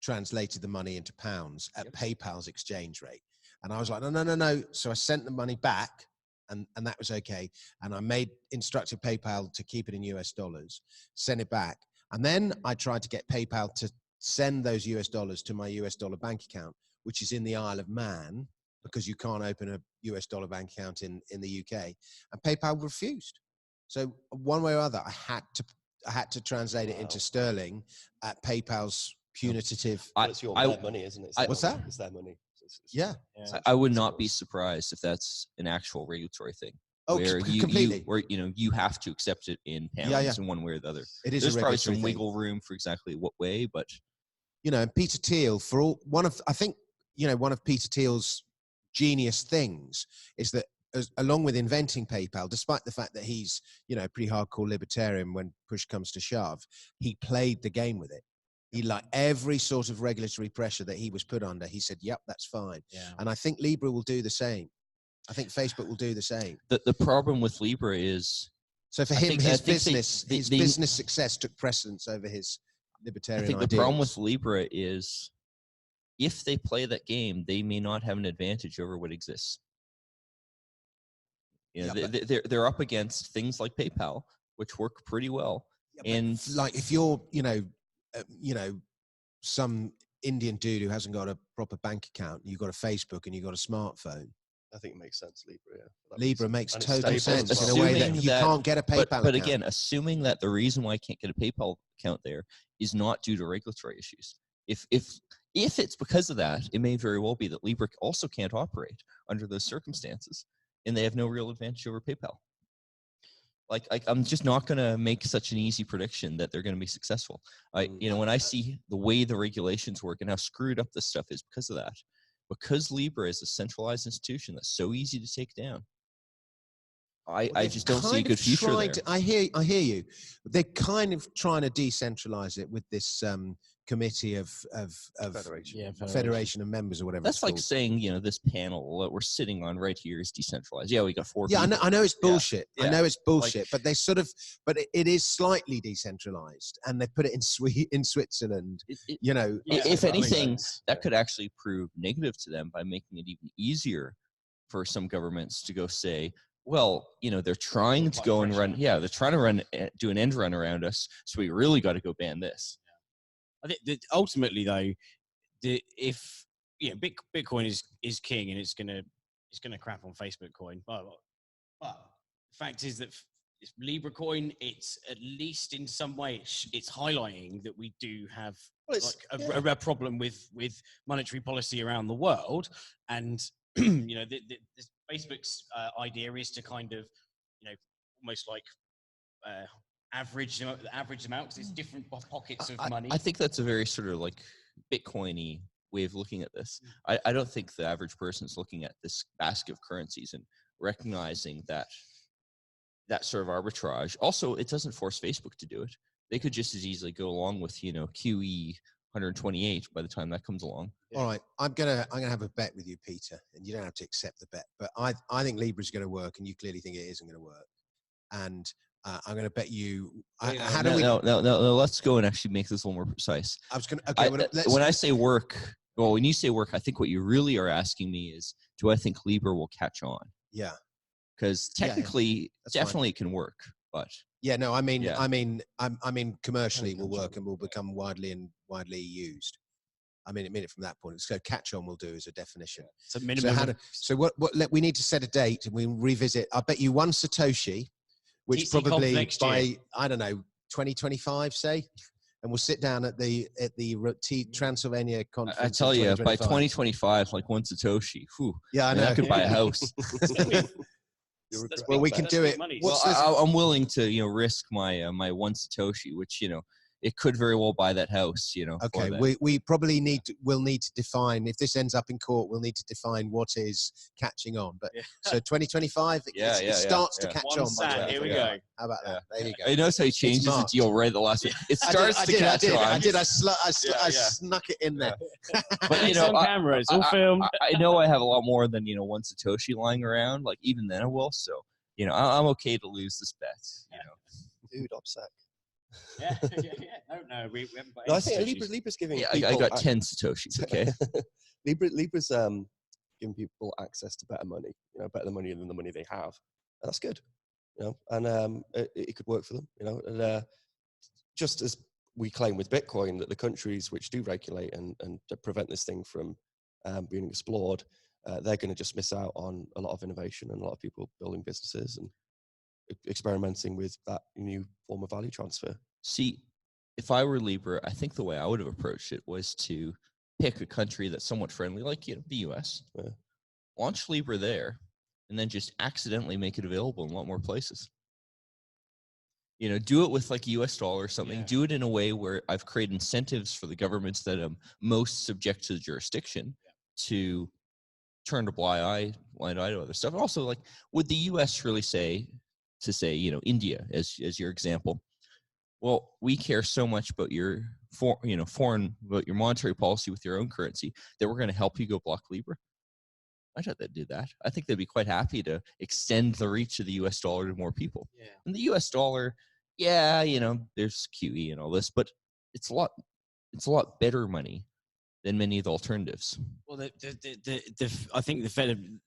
translated the money into pounds at PayPal's exchange rate. And I was like, no. So I sent the money back, and that was okay. And I instructed PayPal to keep it in US dollars, send it back. And then I tried to get PayPal to send those US dollars to my US dollar bank account, which is in the Isle of Man, because you can't open a US dollar bank account in the UK. And PayPal refused. So one way or other, I had to translate it into sterling at PayPal's punitive.
It's your money, isn't it?
What's that?
It's their money.
Yeah.
I would not be surprised if that's an actual regulatory thing.
Oh, completely.
Where you have to accept it in pounds in one way or the other.
There's
probably some wiggle room for exactly what way, but
and Peter Thiel, one of Peter Thiel's genius things is that along with inventing PayPal, despite the fact that he's, you know, pretty hardcore libertarian when push comes to shove, he played the game with it. He, like, every sort of regulatory pressure that he was put under, he said, yep, that's fine.
Yeah.
And I think Libra will do the same. I think Facebook will do the same.
The problem with Libra is,
so for him, his business success took precedence over his libertarian ideals.
I think the problem with Libra is, if they play that game, they may not have an advantage over what exists. You know, they're up against things like PayPal, which work pretty well. Yeah, and
like, if you're, you know, some Indian dude who hasn't got a proper bank account, you've got a Facebook and you've got a smartphone,
I think it makes sense, Libra. Yeah.
Libra makes total sense in a way that you can't get a PayPal account.
But again, assuming that the reason why I can't get a PayPal account there is not due to regulatory issues. If it's because of that, it may very well be that Libra also can't operate under those circumstances, and they have no real advantage over PayPal. Like I'm just not going to make such an easy prediction that they're going to be successful. You know, when I see the way the regulations work and how screwed up this stuff is because of that, because Libra is a centralized institution that's so easy to take down, I just don't see a good future there.
I hear you. They're kind of trying to decentralize it with this committee of federation of members or whatever.
That's like saying, you know, this panel that we're sitting on right here is decentralized. Yeah, we got 4
people. I know it's bullshit.
Yeah.
I know it's bullshit, but they sort of, but it is slightly decentralized, and they put it in Switzerland. You know,
if anything, that could actually prove negative to them by making it even easier for some governments to go say, well, you know, they're trying to go and run. Yeah, they're trying to do an end run around us. So we really got to go ban this.
I think that ultimately, though, if Bitcoin is king and it's gonna crap on Facebook coin, but the fact is that it's Libra coin. It's at least in some way it's highlighting that we do have a problem with monetary policy around the world, and you know, this Facebook's idea is to kind of, you know, almost like average the amount, because it's different pockets of money.
I think that's a very sort of like Bitcoin-y way of looking at this. I don't think the average person is looking at this basket of currencies and recognizing that sort of arbitrage. Also, it doesn't force Facebook to do it. They could just as easily go along with, you know, QE 128 by the time that comes along.
All right, I'm gonna have a bet with you, Peter, and you don't have to accept the bet, but I think Libra's going to work, and you clearly think it isn't going to work, and I'm going to bet you.
No, let's go and actually make this a little more precise.
I was going to. Okay,
when I say work, well, when you say work, I think what you really are asking me is, do I think Libra will catch on?
Yeah.
Because technically, definitely it can work, but
yeah, no, I mean, commercially it will work and will become widely used. I mean it from that point. So catch on will do as a definition.
So minimum.
So what we need to set a date and we revisit. I bet you one Satoshi, which
TCConf
probably by I don't know 2025, say, and we'll sit down at the Transylvania conference.
I tell you, by 2025, like one Satoshi, whew,
yeah, I know.
I could buy a house.
Well, we can do it.
Well, I'm willing to, you know, risk my one Satoshi, which, you know, it could very well buy that house, you know.
Okay, we probably will need to define, if this ends up in court, we'll need to define what is catching on. But so 2025, it starts to catch on.
Here we go.
How about that? There you go.
I notice how he changes the deal right at the last minute. It starts to catch on.
I did. I snuck it in there.
But you know,
on camera, it's all filmed.
I know I have a lot more than, you know, one Satoshi lying around. Like even then I will. So, you know, I'm okay to lose this bet. You know,
dude, OPSEC.
Yeah. No, we haven't got
any. No, I think Libra's giving.
Yeah, I got 10 Satoshis. Okay.
Libra's giving people access to better money. You know, better money than the money they have. And that's good. You know, and it could work for them. You know, and just as we claim with Bitcoin that the countries which do regulate and prevent this thing from being explored, they're going to just miss out on a lot of innovation and a lot of people building businesses and experimenting with that new form of value transfer.
See, if I were Libra, I think the way I would have approached it was to pick a country that's somewhat friendly, like, you know, the US, launch Libra there, and then just accidentally make it available in a lot more places. You know, do it with like US dollar or something. Yeah. Do it in a way where I've created incentives for the governments that are most subject to the jurisdiction to turn a blind blind eye to other stuff. Also, like, would the U.S. really say, India as your example? Well, we care so much about your about your monetary policy with your own currency that we're going to help you go block Libra. I doubt they'd do that. I think they'd be quite happy to extend the reach of the U.S. dollar to more people.
Yeah.
And the U.S. dollar, there's QE and all this, but it's a lot better money than many of the alternatives.
Well, I think the Fed,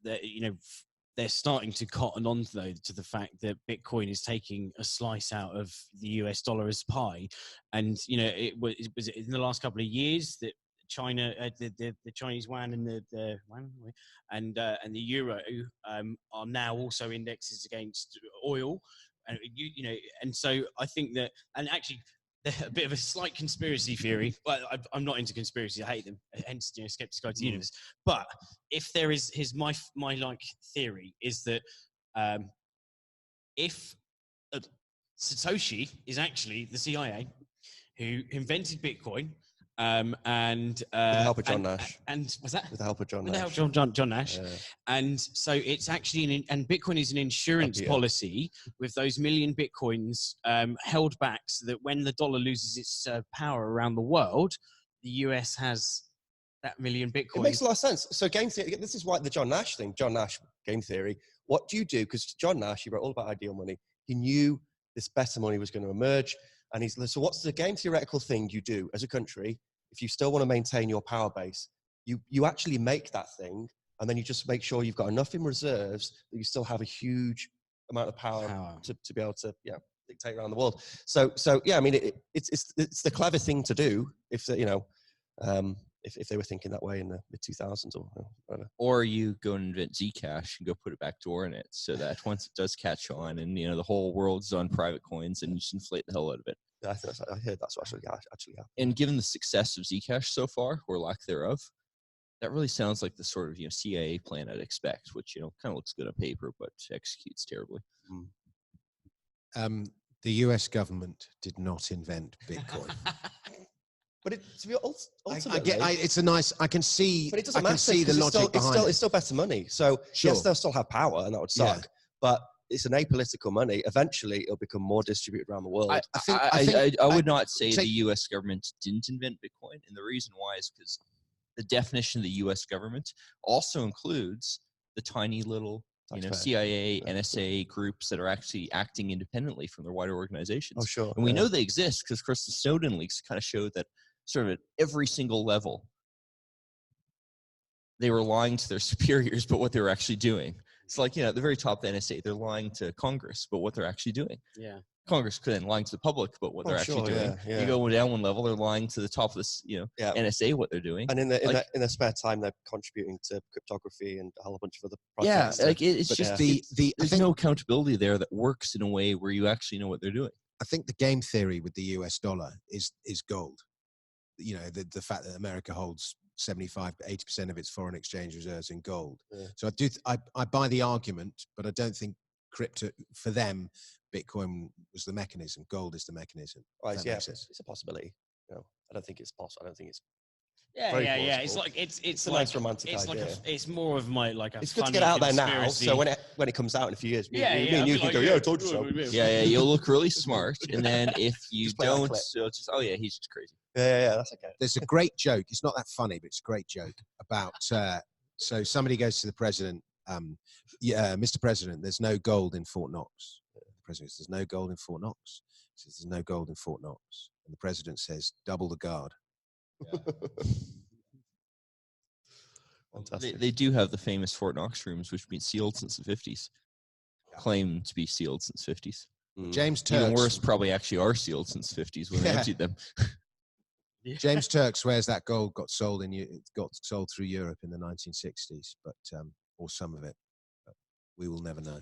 they're starting to cotton on though to the fact that Bitcoin is taking a slice out of the US dollar as pie, and it was in the last couple of years that China, the Chinese yuan and the yuan and the euro are now also indexes against oil, and and so I think that, and actually, a bit of a slight conspiracy theory. Well, I'm not into conspiracy. I hate them. Hence, Skeptics Guide to the Universe. But if there is, my theory is that if Satoshi is actually the CIA who invented Bitcoin, and
with the help of John Nash.
And was that
with the help of John
with
Nash?
the help of John Nash. And so it's actually and Bitcoin is an insurance policy with those million Bitcoins held back, so that when the dollar loses its power around the world, the US has that million Bitcoin.
It makes a lot of sense. So game theory, this is why the John Nash thing, John Nash game theory. What do you do? Because John Nash, he wrote all about ideal money. He knew this better money was going to emerge. And so what's the game theoretical thing you do as a country if you still want to maintain your power base? You actually make that thing, and then you just make sure you've got enough in reserves that you still have a huge amount of power. To be able to dictate around the world. So yeah, I mean it's the clever thing to do if if they were thinking that way in the mid-2000s or whatever.
Or you go and invent Zcash and go put it backdoor in it, so that once it does catch on and the whole world's on private coins, and you just inflate the hell out of it.
Yeah, I heard that's what actually happened.
And given the success of Zcash so far, or lack thereof, that really sounds like the sort of CIA plan I'd expect, which kind of looks good on paper but executes terribly.
The US government did not invent Bitcoin.
But ultimately,
it's a nice. I can see.
But it doesn't matter.
Can see the logic behind it.
It's still better money. So yes, they'll still have power, and that would suck. But it's an apolitical money. Eventually, it'll become more distributed around the world.
I would not say the U.S. government didn't invent Bitcoin, and the reason why is because the definition of the U.S. government also includes the tiny little CIA, NSA groups that are actually acting independently from their wider organizations.
Oh, sure.
And we know they exist because, of course, the Snowden leaks kind of showed that sort of at every single level, they were lying to their superiors about what they were actually doing. It's like, at the very top of the NSA, they're lying to Congress about what they're actually doing.
Yeah.
Congress could then lying to the public about what they're actually doing.
Yeah.
You go down one level, they're lying to the top of this, NSA what they're doing.
And in their spare time, they're contributing to cryptography and a whole bunch of other projects.
Yeah, it's just there's no accountability there that works in a way where you actually know what they're doing.
I think the game theory with the US dollar is gold. The fact that America holds 75-80% of its foreign exchange reserves in gold. Yeah. So I buy the argument, but I don't think crypto for them. Bitcoin was the mechanism. Gold is the mechanism.
Right, it's a possibility. I don't think it's possible. I don't think it's.
Yeah. It's like it's
a nice romantic idea.
It's more of my like a.
It's good to get out there now. So when it comes out in a few years, me and you can go, I told you so.
Yeah, you'll look really smart, and then if you don't, he's just crazy.
Yeah, that's okay.
There's a great joke. It's not that funny, but it's a great joke about. So somebody goes to the president. Mr. President, there's no gold in Fort Knox. The president says, "There's no gold in Fort Knox." He says, "There's no gold in Fort Knox." And the president says, "Double the guard."
Yeah. Fantastic. They do have the famous Fort Knox rooms, which have been sealed since the 50s. Claim to be sealed since 50s.
James Turks.
Even worse, probably actually are sealed since 50s when they emptied them.
James Turk swears that gold got sold through Europe in the 1960s, but or some of it. But we will never know.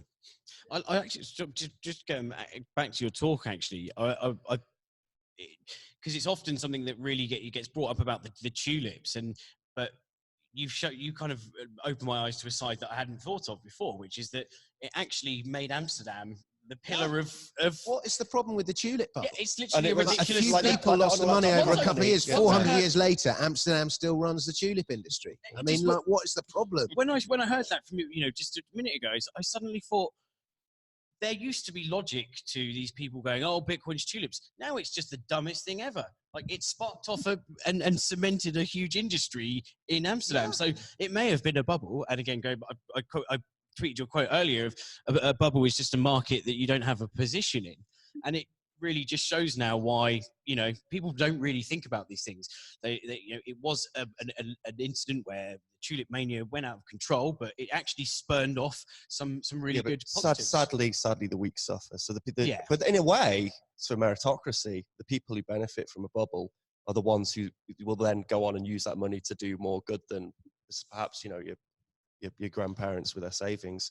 I actually just going back to your talk. Actually, because it's often something that really gets brought up about the tulips, but you kind of opened my eyes to a side that I hadn't thought of before, which is that it actually made Amsterdam the pillar of.
What is the problem with the tulip bubble?
Yeah, it's literally
And it was
A
ridiculous.
few
like that,
people
like that
lost the
on the
money
laptop
over a
company.
couple of years.
Yeah.
400 years later, Amsterdam still runs the tulip industry. I mean, like, what is the problem?
When I heard that from you, just a minute ago, I suddenly thought there used to be logic to these people going, "Oh, Bitcoin's tulips." Now it's just the dumbest thing ever. Like it sparked off and cemented a huge industry in Amsterdam.
Yeah.
So it may have been a bubble. And again, I tweeted your quote earlier of a bubble is just a market that you don't have a position in, and it really just shows now why people don't really think about these things. They it was an incident where tulip mania went out of control, but it actually spurned off some really good positives.
Sadly, the weak suffer. So but in a way, for meritocracy, the people who benefit from a bubble are the ones who will then go on and use that money to do more good than perhaps your grandparents with their savings.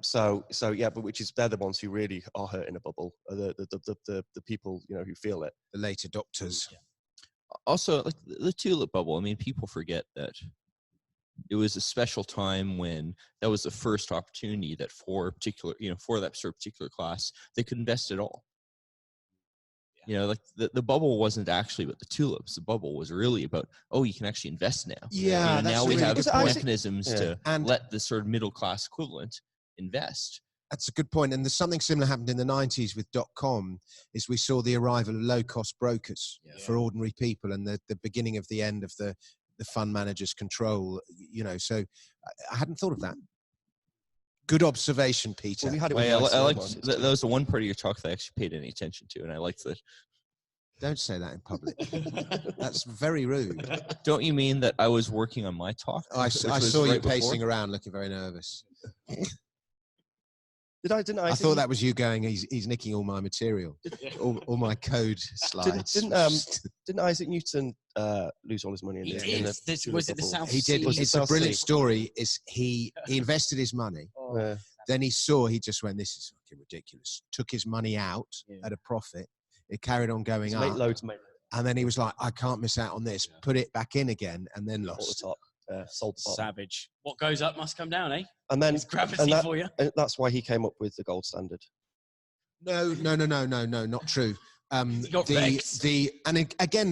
So but they're the ones who really are hurt in a bubble. The people who feel it.
The late adopters.
Yeah. Also, like the tulip bubble. I mean, people forget that it was a special time when that was the first opportunity that for that sort of particular class, they could invest at all. Like the bubble wasn't actually about the tulips. The bubble was really about, you can actually invest now.
Yeah, that's
now
a
we
really
have
good point.
mechanisms to let the sort of middle class equivalent invest.
That's a good point. And there's something similar happened in the 90s with .com, is we saw the arrival of low-cost brokers for ordinary people and the beginning of the end of the fund manager's control, so I hadn't thought of that. Good observation, Peter.
Well, we had it
I
with
liked that was the one part of your talk that I actually paid any attention to, and I liked that.
Don't say that in public. That's very rude.
Don't you mean that I was working on my talk?
I saw you pacing around looking very nervous. I thought that was you going, he's nicking all my material, all my code slides.
Didn't Isaac Newton lose all his money in the
was it the South
He did.
Sea?
It's a brilliant story. He invested his money. Then he just went, this is fucking ridiculous. Took his money out at a profit. It carried on going up. And then he was like, I can't miss out on this. Put it back in again, and then lost.
Sold the top.
Savage. What goes up must come down, eh?
And then
it's gravity for you.
And that's why he came up with the gold standard.
No, not true.
Again,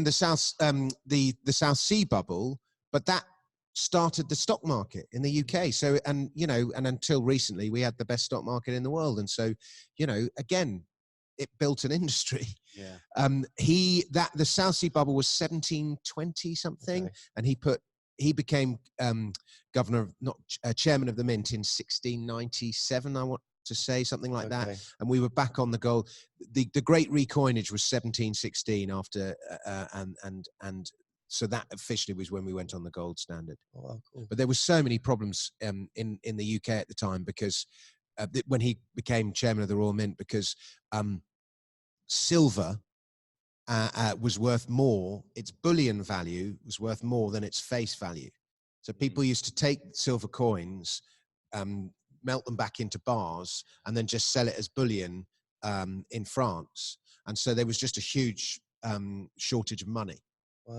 the South Sea bubble, but that started the stock market in the UK. So, and until recently, we had the best stock market in the world. And so, again, it built an industry. The South Sea bubble was 1720 something, and he became chairman of the Mint in 1697. I want to say something like that. And we were back on the gold. The great recoinage was 1716 after, and so that officially was when we went on the gold standard.
Oh, wow, cool.
But there were so many problems in the UK at the time because when he became chairman of the Royal Mint, because silver was worth more, its bullion value was worth more than its face value. So people used to take silver coins, melt them back into bars, and then just sell it as bullion in France. And so there was just a huge shortage of money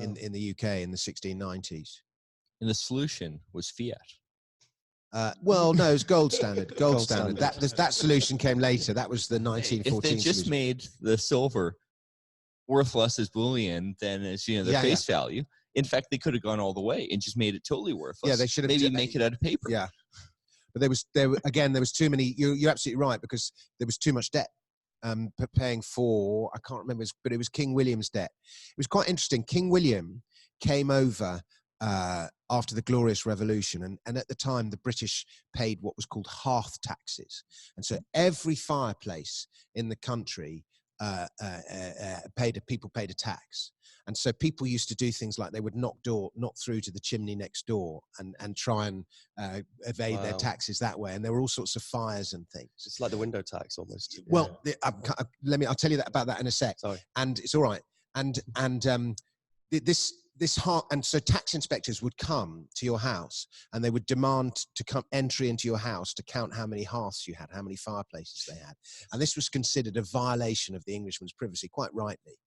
in the UK in the 1690s.
And the solution was fiat.
Well, no, it was gold standard. Gold standard. That solution came later. That was the 1914
If they just made the silver worth less as bullion than as the face value. In fact, they could have gone all the way and just made it totally worthless.
Yeah, they should have
maybe make it out of paper.
Yeah, but there was too many. You're absolutely right, because there was too much debt. Paying for, I can't remember, but it was King William's debt. It was quite interesting. King William came over after the Glorious Revolution, and at the time the British paid what was called hearth taxes, and so every fireplace in the country people paid a tax. And so people used to do things like they would knock through to the chimney next door and try and evade their taxes that way. And there were all sorts of fires and things.
It's like the window tax almost.
Well, I'll tell you about that in a sec.
Sorry.
And it's all right. And so tax inspectors would come to your house and they would demand to come entry into your house to count how many hearths you had, how many fireplaces they had. And this was considered a violation of the Englishman's privacy, quite rightly.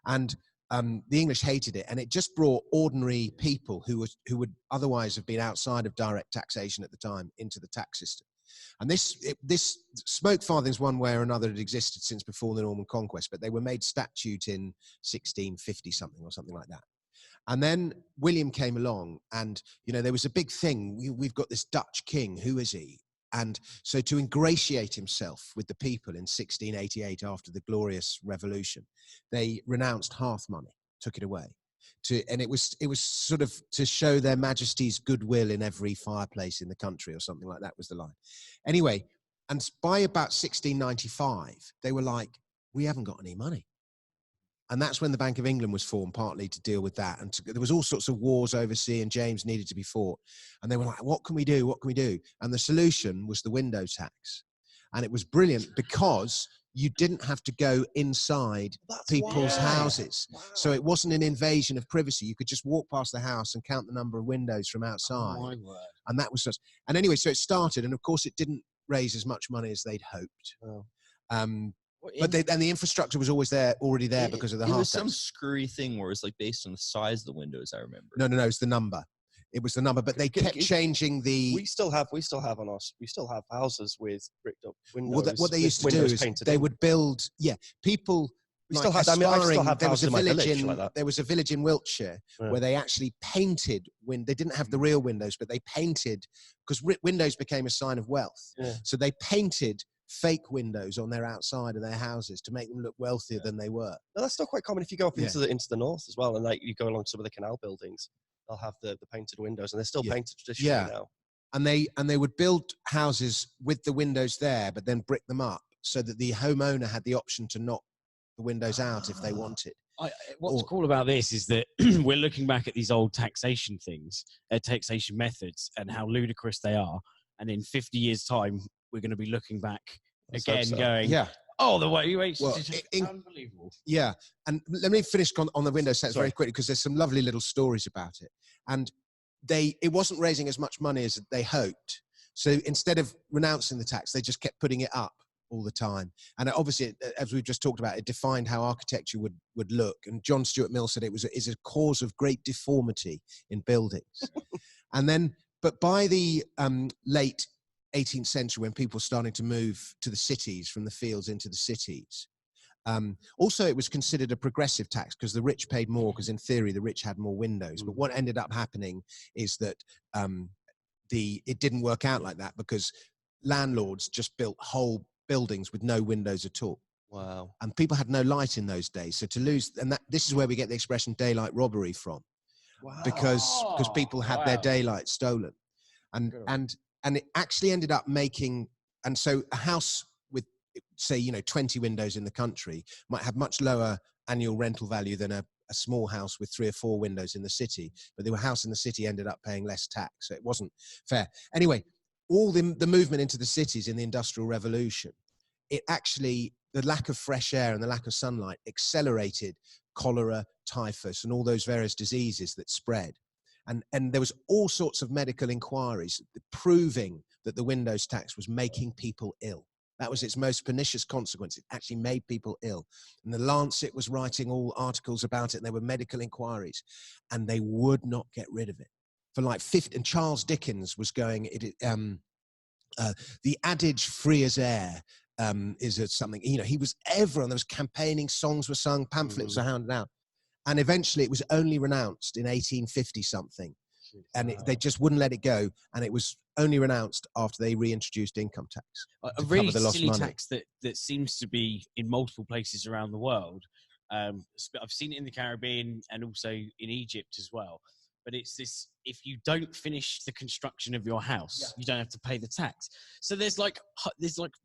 And the English hated it, and it just brought ordinary people who would otherwise have been outside of direct taxation at the time into the tax system. And this smoke farthings, one way or another, had existed since before the Norman Conquest, but they were made statute in 1650 something or something like that. And then William came along, and there was a big thing. We've got this Dutch king. Who is he? And so to ingratiate himself with the people in 1688, after the Glorious Revolution, they renounced hearth money, took it away. And it was sort of to show their majesty's goodwill in every fireplace in the country, or something like that was the line. Anyway, and by about 1695, they were like, we haven't got any money. And that's when the Bank of England was formed, partly to deal with that. And there was all sorts of wars overseas, and James needed to be fought. And they were like, what can we do? What can we do? And the solution was the window tax. And it was brilliant because you didn't have to go inside people's houses. Wow. So it wasn't an invasion of privacy. You could just walk past the house and count the number of windows from outside. Oh, my word. And that was just, and anyway, so it started. And of course, it didn't raise as much money as they'd hoped. Oh. But and the infrastructure was already there because of the hearth tax. It was
some screwy thing where it's like based on the size of the windows, I remember.
No, it's the number. It was the number, but they kept changing the.
We still have houses with bricked up windows.
Well, what they used to do is they would build. Yeah, people.
We still have. I mean, I still have houses in my village like that.
There was a village in Wiltshire where they actually painted. When they didn't have the real windows, but they painted, because windows became a sign of wealth. Yeah. So they painted fake windows on their outside of their houses to make them look wealthier than they were.
No, that's still quite common if you go up into the north as well, and like you go along some of the canal buildings, they'll have the painted windows, and they're still painted traditionally now.
And they would build houses with the windows there, but then brick them up so that the homeowner had the option to knock the windows out if they wanted.
What's cool about this is that we're looking back at these old taxation things, taxation methods, and how ludicrous they are. And in 50 years' time, we're going to be looking back again, going, oh, the way you ate unbelievable.
Yeah, and let me finish on the window sets very quickly, because there's some lovely little stories about it. And it wasn't raising as much money as they hoped. So instead of renouncing the tax, they just kept putting it up all the time. And obviously, as we've just talked about, it defined how architecture would look. And John Stuart Mill said it is a cause of great deformity in buildings. And then, but by the late 18th century, when people were starting to move to the cities, from the fields into the cities, also it was considered a progressive tax, because the rich paid more, because in theory the rich had more windows. But what ended up happening is that it didn't work out like that, because landlords just built whole buildings with no windows at all.
Wow.
And people had no light in those days, so to lose, and this is where we get the expression daylight robbery from. Wow. Because people had their daylight stolen. And it actually ended up making, and so a house with, say, 20 windows in the country might have much lower annual rental value than a small house with 3 or 4 windows in the city. But the house in the city ended up paying less tax, so it wasn't fair. Anyway, all the movement into the cities in the Industrial Revolution, it actually, the lack of fresh air and the lack of sunlight accelerated cholera, typhus, and all those various diseases that spread. And there was all sorts of medical inquiries proving that the windows tax was making people ill. That was its most pernicious consequence. It actually made people ill. And the Lancet was writing all articles about it, and there were medical inquiries, and they would not get rid of it. For like 50, and Charles Dickens was going, the adage free as air is something, he was, everyone, there was campaigning, songs were sung, pamphlets were handed out. And eventually it was only renounced in 1850 something. And they just wouldn't let it go. And it was only renounced after they reintroduced income tax.
A really silly tax that seems to be in multiple places around the world. I've seen it in the Caribbean and also in Egypt as well. But it's this, if you don't finish the construction of your house, you don't have to pay the tax. So there's like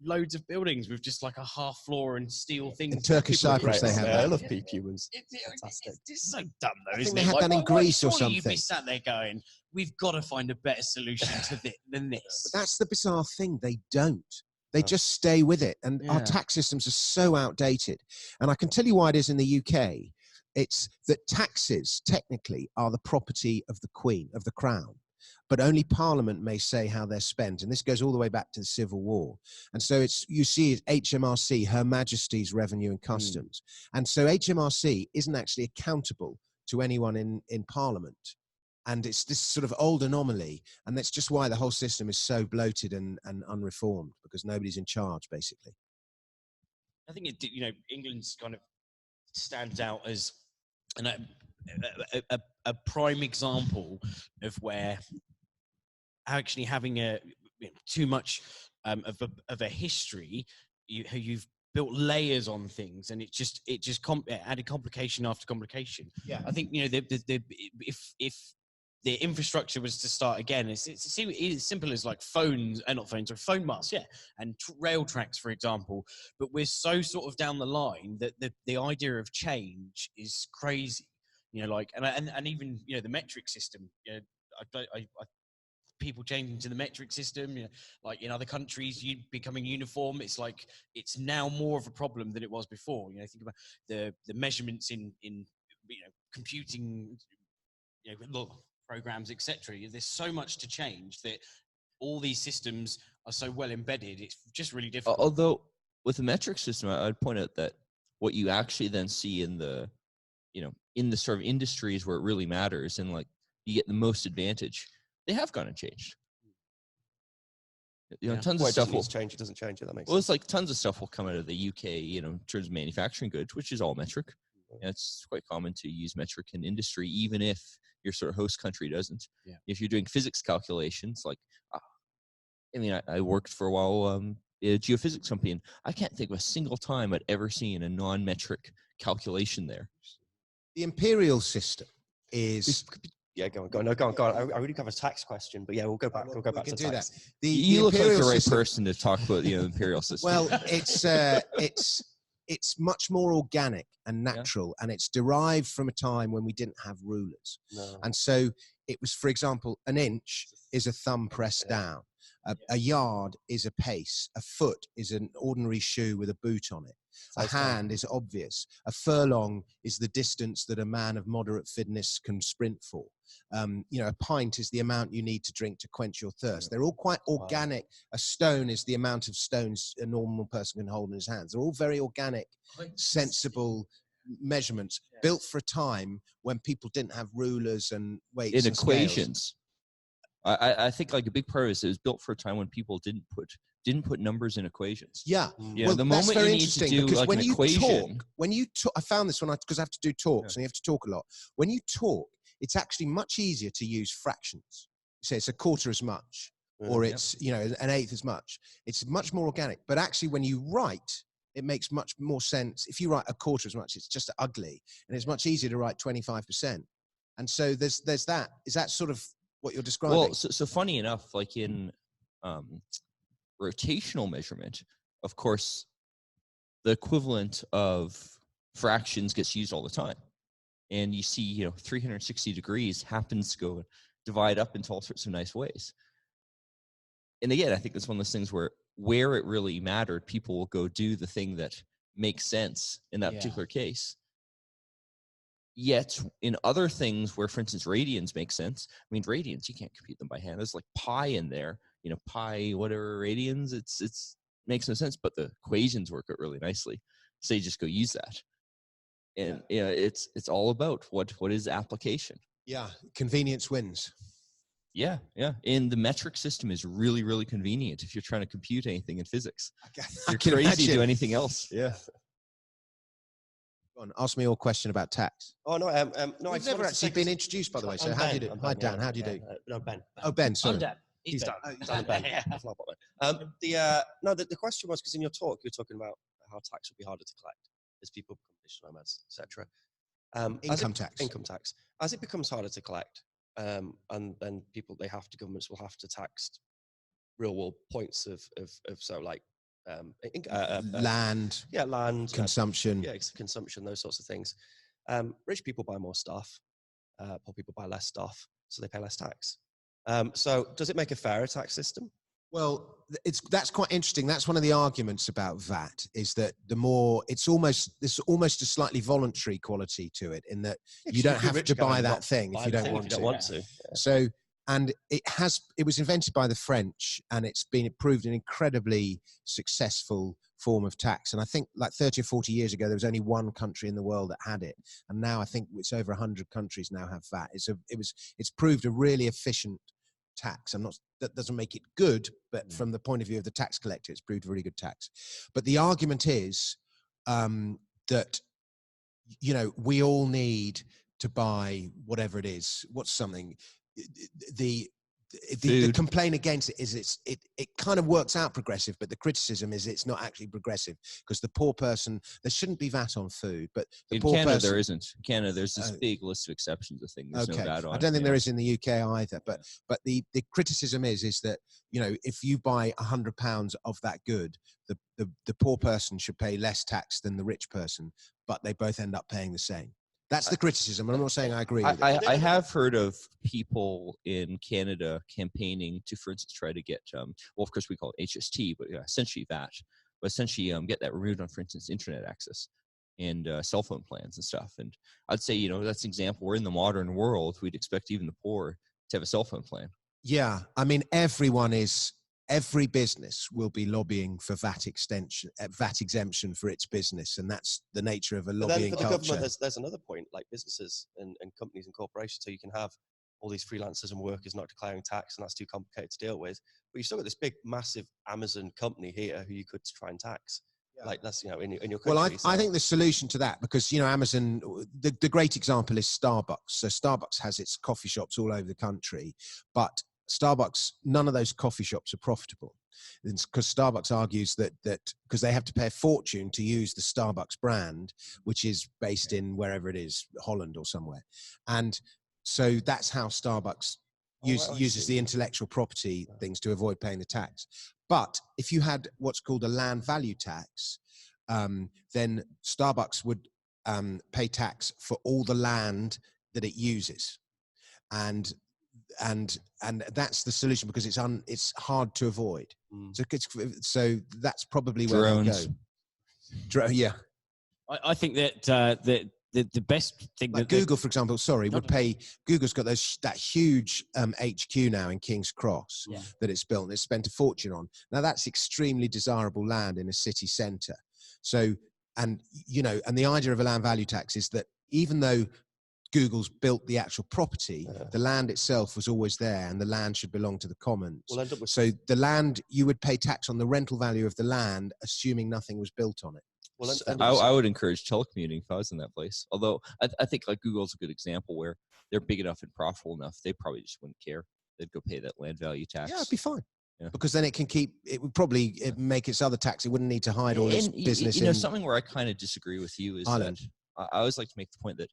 loads of buildings with just like a half floor and steel things.
In Turkish Cyprus they have that.
I love PQs.
It's so dumb though, isn't
it?
They
had that in Greece or something.
You'd be sat there going, we've got to find a better solution to than this.
But that's the bizarre thing. They don't. They just stay with it. And our tax systems are so outdated. And I can tell you why it is in the UK. It's that taxes technically are the property of the Queen, of the Crown, but only Parliament may say how they're spent. And this goes all the way back to the Civil War. And so you see it's HMRC, Her Majesty's Revenue and Customs. And so HMRC isn't actually accountable to anyone in Parliament. And it's this sort of old anomaly, and that's just why the whole system is so bloated and unreformed, because nobody's in charge, basically.
I think England's kind of stands out as a prime example of where actually having too much of a history, you've built layers on things, and it just added complication after complication.
Yeah,
I think if the infrastructure was to start again, it's as simple as like phone masts, and rail tracks, for example. But we're so sort of down the line that the idea of change is crazy. And even the metric system. People changing to the metric system, like in other countries, becoming uniform. It's like it's now more of a problem than it was before. Think about the measurements in computing, programs, etc. There's so much to change that all these systems are so well embedded. It's just really difficult.
Although with the metric system, I'd point out that what you actually then see in the sort of industries where it really matters and like you get the most advantage, they have gone and changed. Tons of stuff will
change. It doesn't change. That makes sense.
Well, it's like tons of stuff will come out of the UK, in terms of manufacturing goods, which is all metric. It's quite common to use metric in industry, even if your sort of host country doesn't.
Yeah.
If you're doing physics calculations, like, I worked for a while at a geophysics company, and I can't think of a single time I'd ever seen a non-metric calculation there.
The imperial system is...
Yeah, go on. I really have a tax question, but yeah, we'll go back. We'll go back to tax.
You look like the right person to talk about the imperial system.
Well, it's much more organic and natural, and it's derived from a time when we didn't have rulers.
No.
And so it was, for example, an inch is a thumb pressed down. A yard is a pace. A foot is an ordinary shoe with a boot on it. A hand is obvious. A furlong is the distance that a man of moderate fitness can sprint for. A pint is the amount you need to drink to quench your thirst. They're all quite organic. A stone is the amount of stones a normal person can hold in his hands. They're all very organic, sensible measurements built for a time when people didn't have rulers and weights
in
and
equations.
Scales.
I think like a big part of it was built for a time when people didn't put numbers in equations.
Yeah.
Well, the moment
very
you need to do like
when
an
you
equation,
talk, I found this because I have to do talks and you have to talk a lot. When you talk, it's actually much easier to use fractions. Say it's a quarter as much, or it's an eighth as much. It's much more organic. But actually, when you write, it makes much more sense. If you write a quarter as much, it's just ugly, and it's much easier to write 25%. And so there's that. Is that sort of what you're describing?
Well, so funny enough, like in rotational measurement, of course, the equivalent of fractions gets used all the time. And you see, 360 degrees happens to go divide up into all sorts of nice ways. And again, I think that's one of those things where it really mattered, people will go do the thing that makes sense in that particular case. Yet in other things where, for instance, radians make sense. I mean, radians, you can't compute them by hand. There's like pi in there, pi, whatever radians, it's makes no sense, but the equations work out really nicely. So you just go use that. And it's all about what is application.
Yeah, convenience wins.
Yeah. And the metric system is really, really convenient if you're trying to compute anything in physics. You're crazy to do anything else.
Yeah.
Go on, ask me your question about tax.
Oh no, no.
I've never actually been introduced, by the way. So how do you do? Hi, Dan. How do you do?
No, Ben.
Oh, Ben. Sorry.
I'm Dan.
He's Dan.
He's
Dan.
Dan.
Ben. The question was because in your talk you're talking about how tax would be harder to collect as people become digital nomads, etc. Income tax. As it becomes harder to collect, and then governments will have to tax real world points of so like
land,
land
consumption,
consumption, those sorts of things. Rich people buy more stuff, poor people buy less stuff, so they pay less tax. So does it make a fairer tax system?
Well, that's quite interesting. That's one of the arguments about VAT, is that there's almost a slightly voluntary quality to it, in that you don't have to buy that thing if you don't want to. So, and it was invented by the French, and it's been proved an incredibly successful form of tax. And I think like 30 or 40 years ago, there was only one country in the world that had it. And now I think it's over 100 countries now have VAT. It's proved a really efficient tax. That doesn't make it good, but from the point of view of the tax collector, it's proved a really good tax. But the argument is that, you know, we all need to buy whatever it is. What's something? The complaint against it is it kind of works out progressive, but the criticism is it's not actually progressive, because the poor person, there shouldn't be VAT on food, but the
in
poor
Canada
person,
there isn't. In Canada there's this big list of exceptions of things. There's no VAT on.
I don't think there is in the UK either, but the criticism is that, you know, if you buy £100 of that good, the poor person should pay less tax than the rich person, but they both end up paying the same. That's the criticism. I'm not saying I agree with it.
I have heard of people in Canada campaigning to, for instance, try to get, well, of course we call it HST, but essentially VAT, but essentially get that removed on, for instance, internet access and cell phone plans and stuff. And I'd say, you know, that's an example where in the modern world, we'd expect even the poor to have a cell phone plan.
Yeah. I mean, every business will be lobbying for VAT exemption for its business, and that's the nature of a lobbying
for the
culture.
government, there's another point, like businesses and companies and corporations. So you can have all these freelancers and workers not declaring tax, and that's too complicated to deal with. But you've still got this big, massive Amazon company here who you could try and tax. Yeah. Like that's, you know, in your country.
Well, I think the solution to that, because, you know, Amazon, the great example is Starbucks. So Starbucks has its coffee shops all over the country, but Starbucks, none of those coffee shops are profitable, because Starbucks argues that because they have to pay a fortune to use the Starbucks brand, which is based in wherever it is, Holland or somewhere. And so that's how Starbucks uses the intellectual property things to avoid paying the tax. But if you had what's called a land value tax, then Starbucks would pay tax for all the land that it uses. And that's the solution, because it's hard to avoid. So that's probably where they'll go. Yeah,
I think that the best thing,
like that Google, for example, would pay. Google's got that huge HQ now in King's Cross that it's built and it's spent a fortune on. Now that's extremely desirable land in a city centre. So, and you know, and the idea of a land value tax is that even though Google's built the actual property, the land itself was always there, and the land should belong to the commons. So the land, you would pay tax on the rental value of the land, assuming nothing was built on it.
Well, I would encourage telecommuting if I was in that place. Although I think like Google's a good example where they're big enough and profitable enough, they probably just wouldn't care. They'd go pay that land value tax.
Yeah, it'd be fine. Yeah. Because then it would probably make its other tax. It wouldn't need to hide all its business.
You know, something where I kind of disagree with you is that I always like to make the point that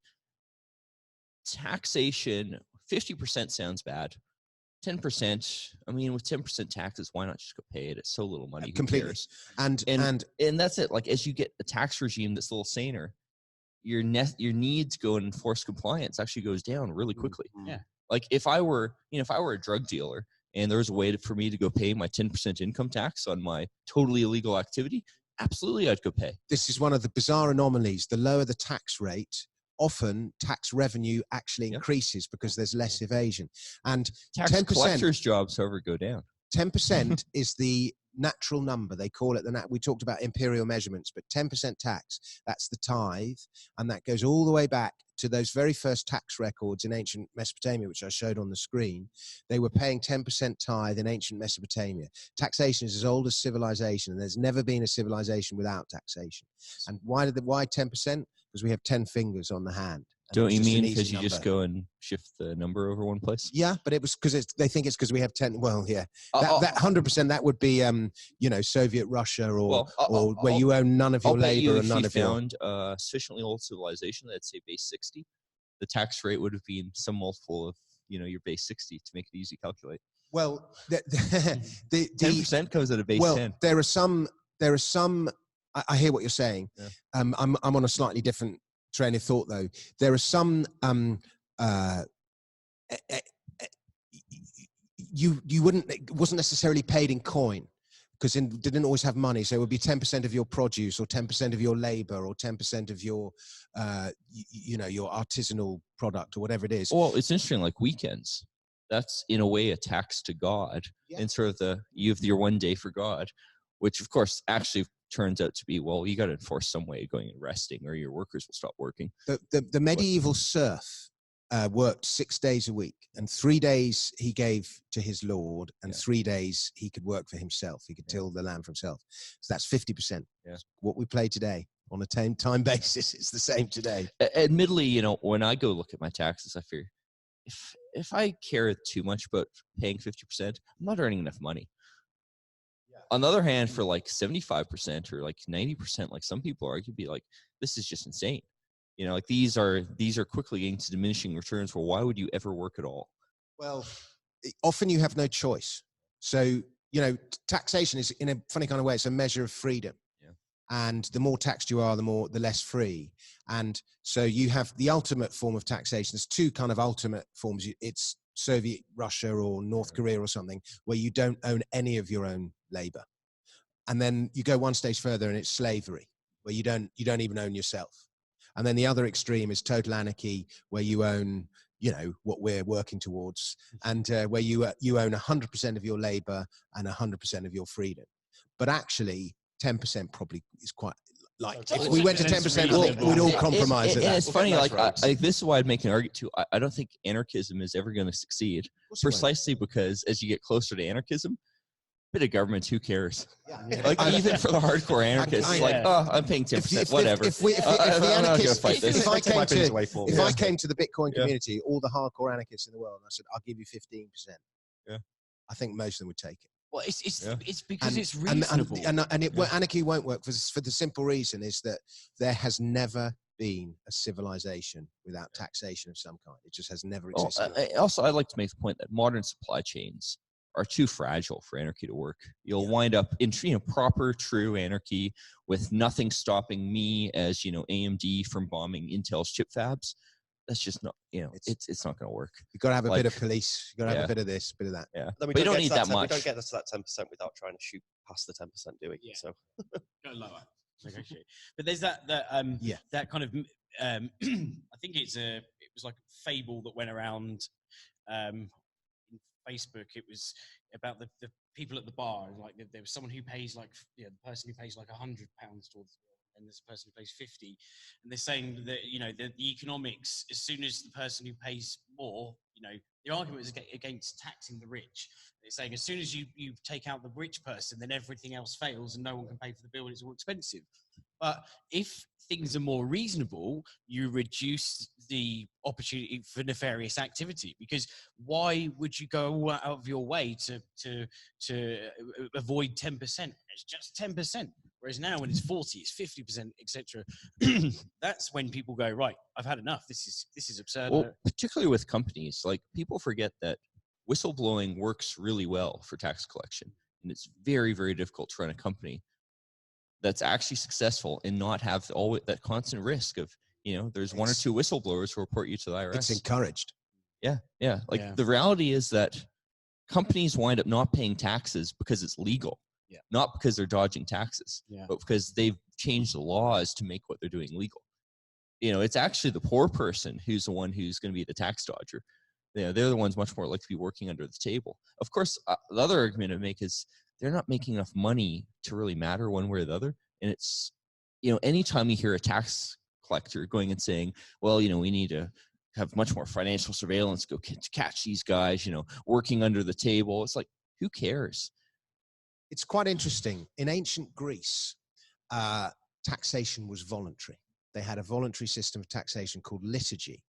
taxation, 50% sounds bad. 10%, I mean, with 10% taxes, why not just go pay it? It's so little money.
Completely.
Who cares? And that's it. Like, as you get a tax regime that's a little saner, your need to go and enforce compliance actually goes down really quickly.
Yeah.
Like if I were a drug dealer and there was a way for me to go pay my 10% income tax on my totally illegal activity, absolutely I'd go pay.
This is one of the bizarre anomalies. The lower the tax rate, often tax revenue actually increases because there's less evasion. And
tax 10%, collectors' jobs, however, go down.
10% is the natural number. They call it we talked about imperial measurements, but 10% tax, that's the tithe. And that goes all the way back to those very first tax records in ancient Mesopotamia, which I showed on the screen. They were paying 10% tithe in ancient Mesopotamia. Taxation is as old as civilization, and there's never been a civilization without taxation. And why 10%? Because we have 10 fingers on the hand.
Don't you mean because you just go and shift the number over one place?
Yeah, but it was because they think it's because we have 10. Well, yeah, that 100%, that would be, you know, Soviet Russia or where you own none of your labor and none of your.
If you found sufficiently old civilization, let's say base 60, the tax rate would have been some multiple of, you know, your base 60 to make it easy to calculate.
Well, the
10% comes at a base 10.
Well, there are some. I hear what you're saying. Yeah. I'm on a slightly different train of thought, though. There are some you wouldn't, it wasn't necessarily paid in coin, because it didn't always have money. So it would be 10% of your produce, or 10% of your labor, or 10% of your you know, your artisanal product, or whatever it is.
Well, it's interesting, like weekends. That's in a way a tax to God, and sort of you have your one day for God. which of course actually turns out to be, well, you got to enforce some way of going and resting or your workers will stop working.
The medieval serf worked 6 days a week, and 3 days he gave to his lord, and 3 days he could work for himself. He could till the land for himself. So that's 50%.
Yeah.
What we play today on a time basis, it's the same today.
Admittedly, you know, when I go look at my taxes, I fear if I care too much about paying 50%, I'm not earning enough money. On the other hand, for like 75% or like 90%, like some people argue, be like, this is just insane. You know, like these are quickly getting to diminishing returns. Well, why would you ever work at all?
Well, often you have no choice. So, you know, taxation is, in a funny kind of way, it's a measure of freedom.
Yeah.
And the more taxed you are, the less free. And so you have the ultimate form of taxation. There's two kind of ultimate forms. It's Soviet Russia or North Korea or something, where you don't own any of your own labor. And then you go one stage further and it's slavery, where you don't even own yourself. And then the other extreme is total anarchy, where you own, you know, what we're working towards, and where you own 100% of your labor and 100% of your freedom. But actually, 10% probably is quite, like, if we went to 10%, we'd all compromise at that.
It's funny, like, this is why I'd make an argument too. I don't think anarchism is ever going to succeed, precisely because as you get closer to anarchism, bit of government, who cares?
Yeah.
Like, even for the hardcore anarchists, like, oh, I'm paying 10%, whatever.
If I came to the Bitcoin community, all the hardcore anarchists in the world, and I said, I'll give you 15%.
Yeah.
I think most of them would take it.
Well, it's because it's reasonable.
Anarchy won't work for the simple reason is that there has never been a civilization without taxation of some kind. It just has never existed.
Also, I'd like to make the point that modern supply chains are too fragile for anarchy to work. You'll wind up in, you know, proper, true anarchy with nothing stopping me as, you know, AMD from bombing Intel's chip fabs. That's just not, you know, it's not going to work.
You've got to have a bit of police. You've got to have a bit of this, bit of that.
Yeah.
Then we
don't need that much.
We don't get to that 10% without trying to shoot past the 10%, do we?
Yeah.
So
Go lower. Negotiate. But there's that kind of I think it was like a fable that went around Facebook. It was about the people at the bar. Like there was someone who pays like, the person who pays like £100 towards, and there's a person who pays 50, and they're saying that, you know, the economics, as soon as the person who pays more, you know, the argument is against taxing the rich. They're saying as soon as you take out the rich person, then everything else fails and no one can pay for the bill and it's all expensive. But if things are more reasonable, you reduce the opportunity for nefarious activity, because why would you go out of your way to avoid 10%? It's just 10%. Whereas now when it's 40, it's 50%, etc. That's when people go, right, I've had enough. This is absurd.
Well, particularly with companies, like, people forget that whistleblowing works really well for tax collection. And it's very, very difficult to run a company that's actually successful and not have that constant risk of, you know, there's one or two whistleblowers who report you to the IRS.
It's encouraged.
Yeah. The reality is that companies wind up not paying taxes because it's legal, not because they're dodging taxes, but because they've changed the laws to make what they're doing legal. You know, it's actually the poor person who's the one who's going to be the tax dodger. You know, they're the ones much more likely to be working under the table. Of course, the other argument I make is they're not making enough money to really matter one way or the other. And it's, you know, anytime you hear a tax collector going and saying, well, you know, we need to have much more financial surveillance, go catch these guys, you know, working under the table. It's like, who cares?
It's quite interesting. In ancient Greece, taxation was voluntary. They had a voluntary system of taxation called liturgy.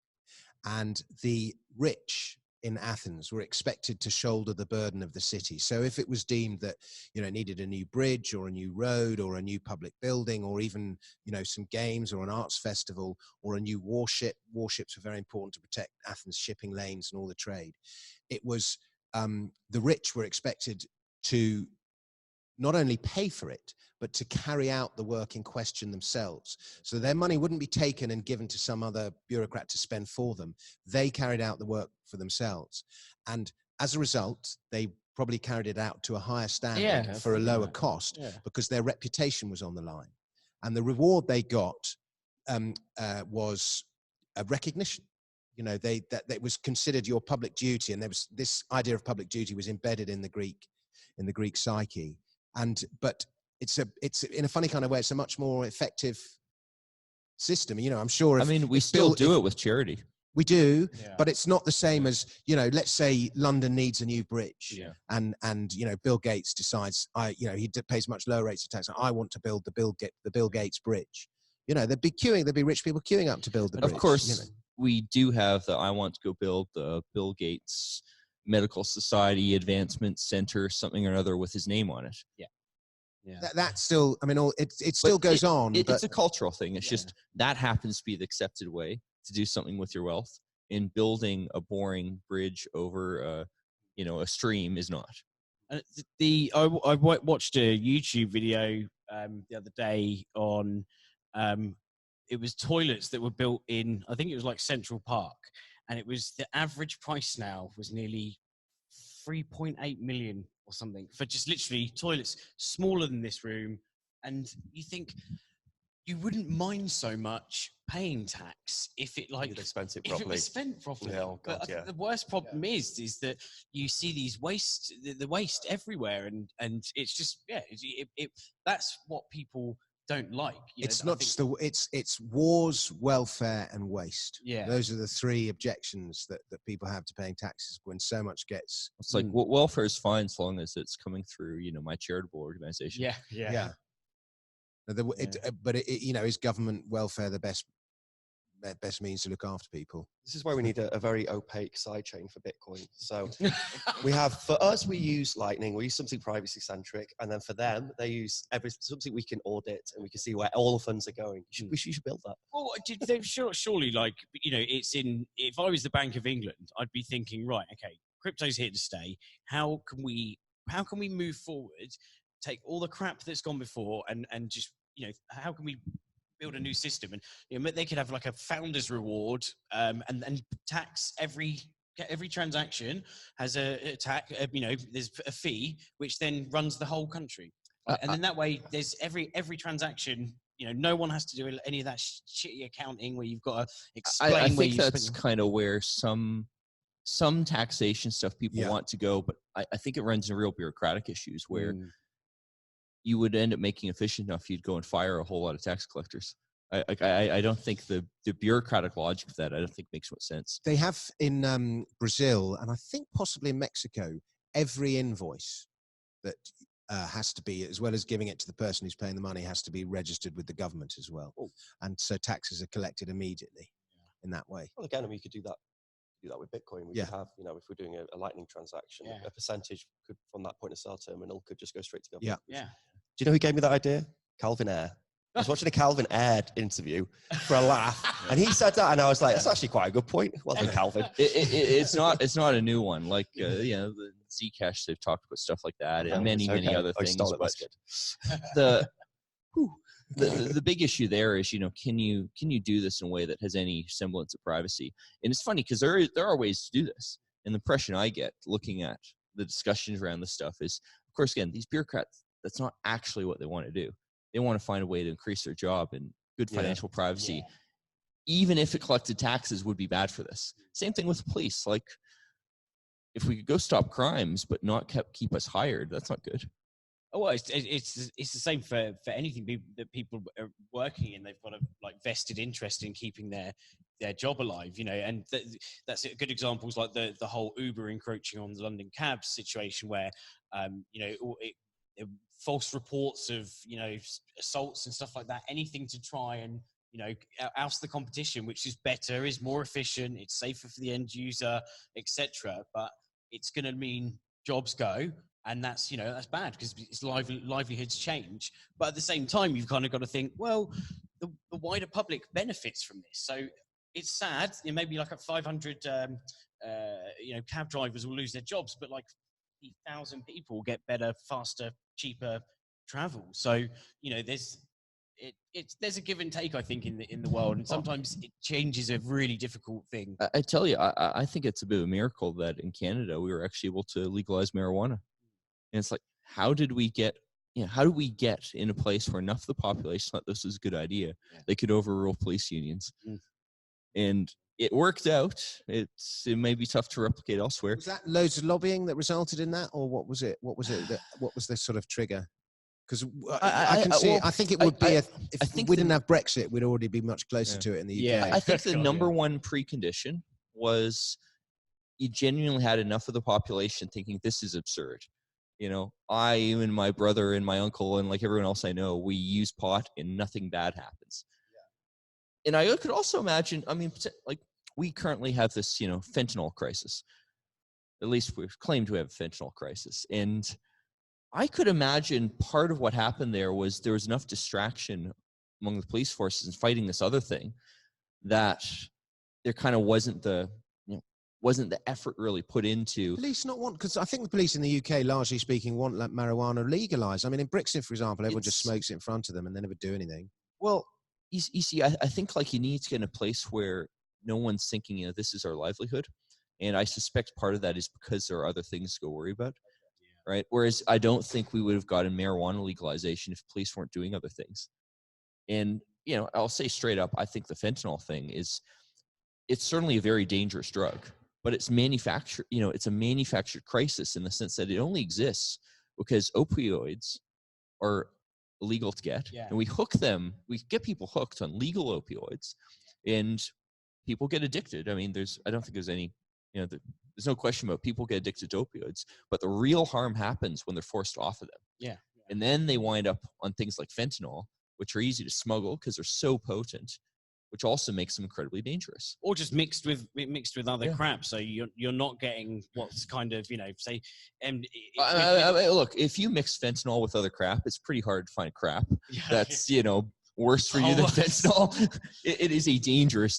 And the rich in Athens were expected to shoulder the burden of the city. So if it was deemed that, you know, it needed a new bridge or a new road or a new public building or even, you know, some games or an arts festival or a new warship, warships were very important to protect Athens' shipping lanes and all the trade. It was, the rich were expected to not only pay for it, but to carry out the work in question themselves. So their money wouldn't be taken and given to some other bureaucrat to spend for them. They carried out the work for themselves. And as a result, they probably carried it out to a higher standard for a lower cost because their reputation was on the line. And the reward they got was a recognition. You know, that it was considered your public duty. And there was this idea of public duty was embedded in the Greek psyche. But it's in a funny kind of way, it's a much more effective system. You know, I'm sure.
I mean, we still do it with charity.
We do,
Yeah.
but it's not the same as, you know, let's say London needs a new bridge,
Yeah.
and you know, Bill Gates decides, he pays much lower rates of tax. I want to build the Bill Gates bridge. You know, there'd be rich people queuing up to build the bridge.
Of course,
you know.
we do have the I want to go build the Bill Gates Medical Society Advancement Center, something or another with his name on it.
Yeah.
That's still, I mean, it still goes on. But
It's a cultural thing. It's just that happens to be the accepted way to do something with your wealth. In building a boring bridge over, a stream is not.
I watched a YouTube video the other day on it was toilets that were built in, I think it was like Central Park, and it was the average price now was nearly 3.8 million or something for just literally toilets smaller than this room. And you think you wouldn't mind so much paying tax if it
You'd expense it
if
properly.
it was spent properly.
Yeah, oh God,
but I think the worst problem is that you see these the waste everywhere, and it's just that's what people don't like.
It's not just it's wars, welfare, and waste.
Yeah,
those are the three objections that people have to paying taxes when so much gets.
It's like welfare is fine as long as it's coming through, my charitable organization.
Yeah. But is government welfare the best means to look after people?
This is why we need a very opaque sidechain for Bitcoin. So for us, we use Lightning, we use something privacy centric, and then for them, they use something we can audit and we can see where all the funds are going. You should build that. Well,
surely, if I was the Bank of England, I'd be thinking, right, okay, crypto's here to stay. How can we move forward? Take all the crap that's gone before and just, how can we build a new system? And they could have like a founder's reward and tax every transaction has a tax, there's a fee which then runs the whole country. And then that way there's every transaction, no one has to do any of that shitty accounting where you've got to explain.
I think that's kind of where some taxation stuff people want to go, but I think it runs into real bureaucratic issues where you would end up making efficient enough, you'd go and fire a whole lot of tax collectors. I don't think the bureaucratic logic of that, I don't think makes much sense.
They have in Brazil, and I think possibly in Mexico, every invoice that has to be, as well as giving it to the person who's paying the money, has to be registered with the government as well. Oh. And so taxes are collected immediately in that way.
Well, again, we could do that with Bitcoin. We could have, if we're doing a Lightning transaction, a percentage could, from that point of sale terminal, could just go straight to government.
Yeah.
Do you know who gave me that idea? Calvin Ayre. I was watching a Calvin Ayre interview for a laugh, and he said that, and I was like, "That's actually quite a good point." Well done, Calvin.
It's not a new one. Like the Zcash, they've talked about stuff like that, and many other things. But the big issue there is, can you do this in a way that has any semblance of privacy? And it's funny because there are ways to do this. And the impression I get looking at the discussions around this stuff is, of course, again, these bureaucrats, that's not actually what they want to do. They want to find a way to increase their job and good financial privacy. Even if it collected taxes would be bad for this. Same thing with the police. Like, if we could go stop crimes but not keep us hired, that's not good.
Oh, well, it's the same for anything that people are working in. They've got a vested interest in keeping their job alive, and that's good examples like the whole Uber encroaching on the London cabs situation where, false reports of, assaults and stuff like that, anything to try and, oust the competition, which is better, is more efficient, it's safer for the end user, etc. But it's going to mean jobs go. And that's, that's bad because it's livelihoods change. But at the same time, you've kind of got to think, well, the wider public benefits from this. So it's sad, maybe like at 500, cab drivers will lose their jobs, but like 1,000 people get better, faster, cheaper travel. So, there's a give and take, I think, in the world, and sometimes change is a really difficult thing.
I tell you, I think it's a bit of a miracle that in Canada we were actually able to legalize marijuana. And it's like, how did we get in a place where enough of the population thought this was a good idea? They could overrule police unions. And it worked out. It may be tough to replicate elsewhere.
Was that loads of lobbying that resulted in that, or what was it? What was the sort of trigger? Because I can see. I think it would be if we didn't have Brexit, we'd already be much closer to it in the UK.
Yeah.
I think the number one precondition was you genuinely had enough of the population thinking this is absurd. You know, I and my brother and my uncle and like everyone else I know, we use pot and nothing bad happens. Yeah. And I could also imagine, I mean, like we currently have this, you know, fentanyl crisis. At least we've claimed to have a fentanyl crisis. And I could imagine part of what happened there was enough distraction among the police forces in fighting this other thing that there kind of wasn't the effort really put into.
Police not want, because I think the police in the UK, largely speaking, want like marijuana legalized. I mean, in Brixton, for example, everyone just smokes it in front of them and they never do anything.
Well, you see, I think like you need to get in a place where no one's thinking, you know, this is our livelihood. And I suspect part of that is because there are other things to go worry about. Right. Whereas I don't think we would have gotten marijuana legalization if police weren't doing other things. And, you know, I'll say straight up, I think the fentanyl thing it's certainly a very dangerous drug, but it's manufactured, you know, it's a manufactured crisis in the sense that it only exists because opioids are illegal to get. Yeah. And we get people hooked on legal opioids and people get addicted. I mean, I don't think there's any, you know, there's no question about people get addicted to opioids, but the real harm happens when they're forced off of them. Yeah. And then they wind up on things like fentanyl, which are easy to smuggle because they're so potent, which also makes them incredibly dangerous.
Or just mixed with other crap, so you're not getting what's kind of, you know, say.
Look, if you mix fentanyl with other crap, it's pretty hard to find crap that's you know worse for you than fentanyl. It is a dangerous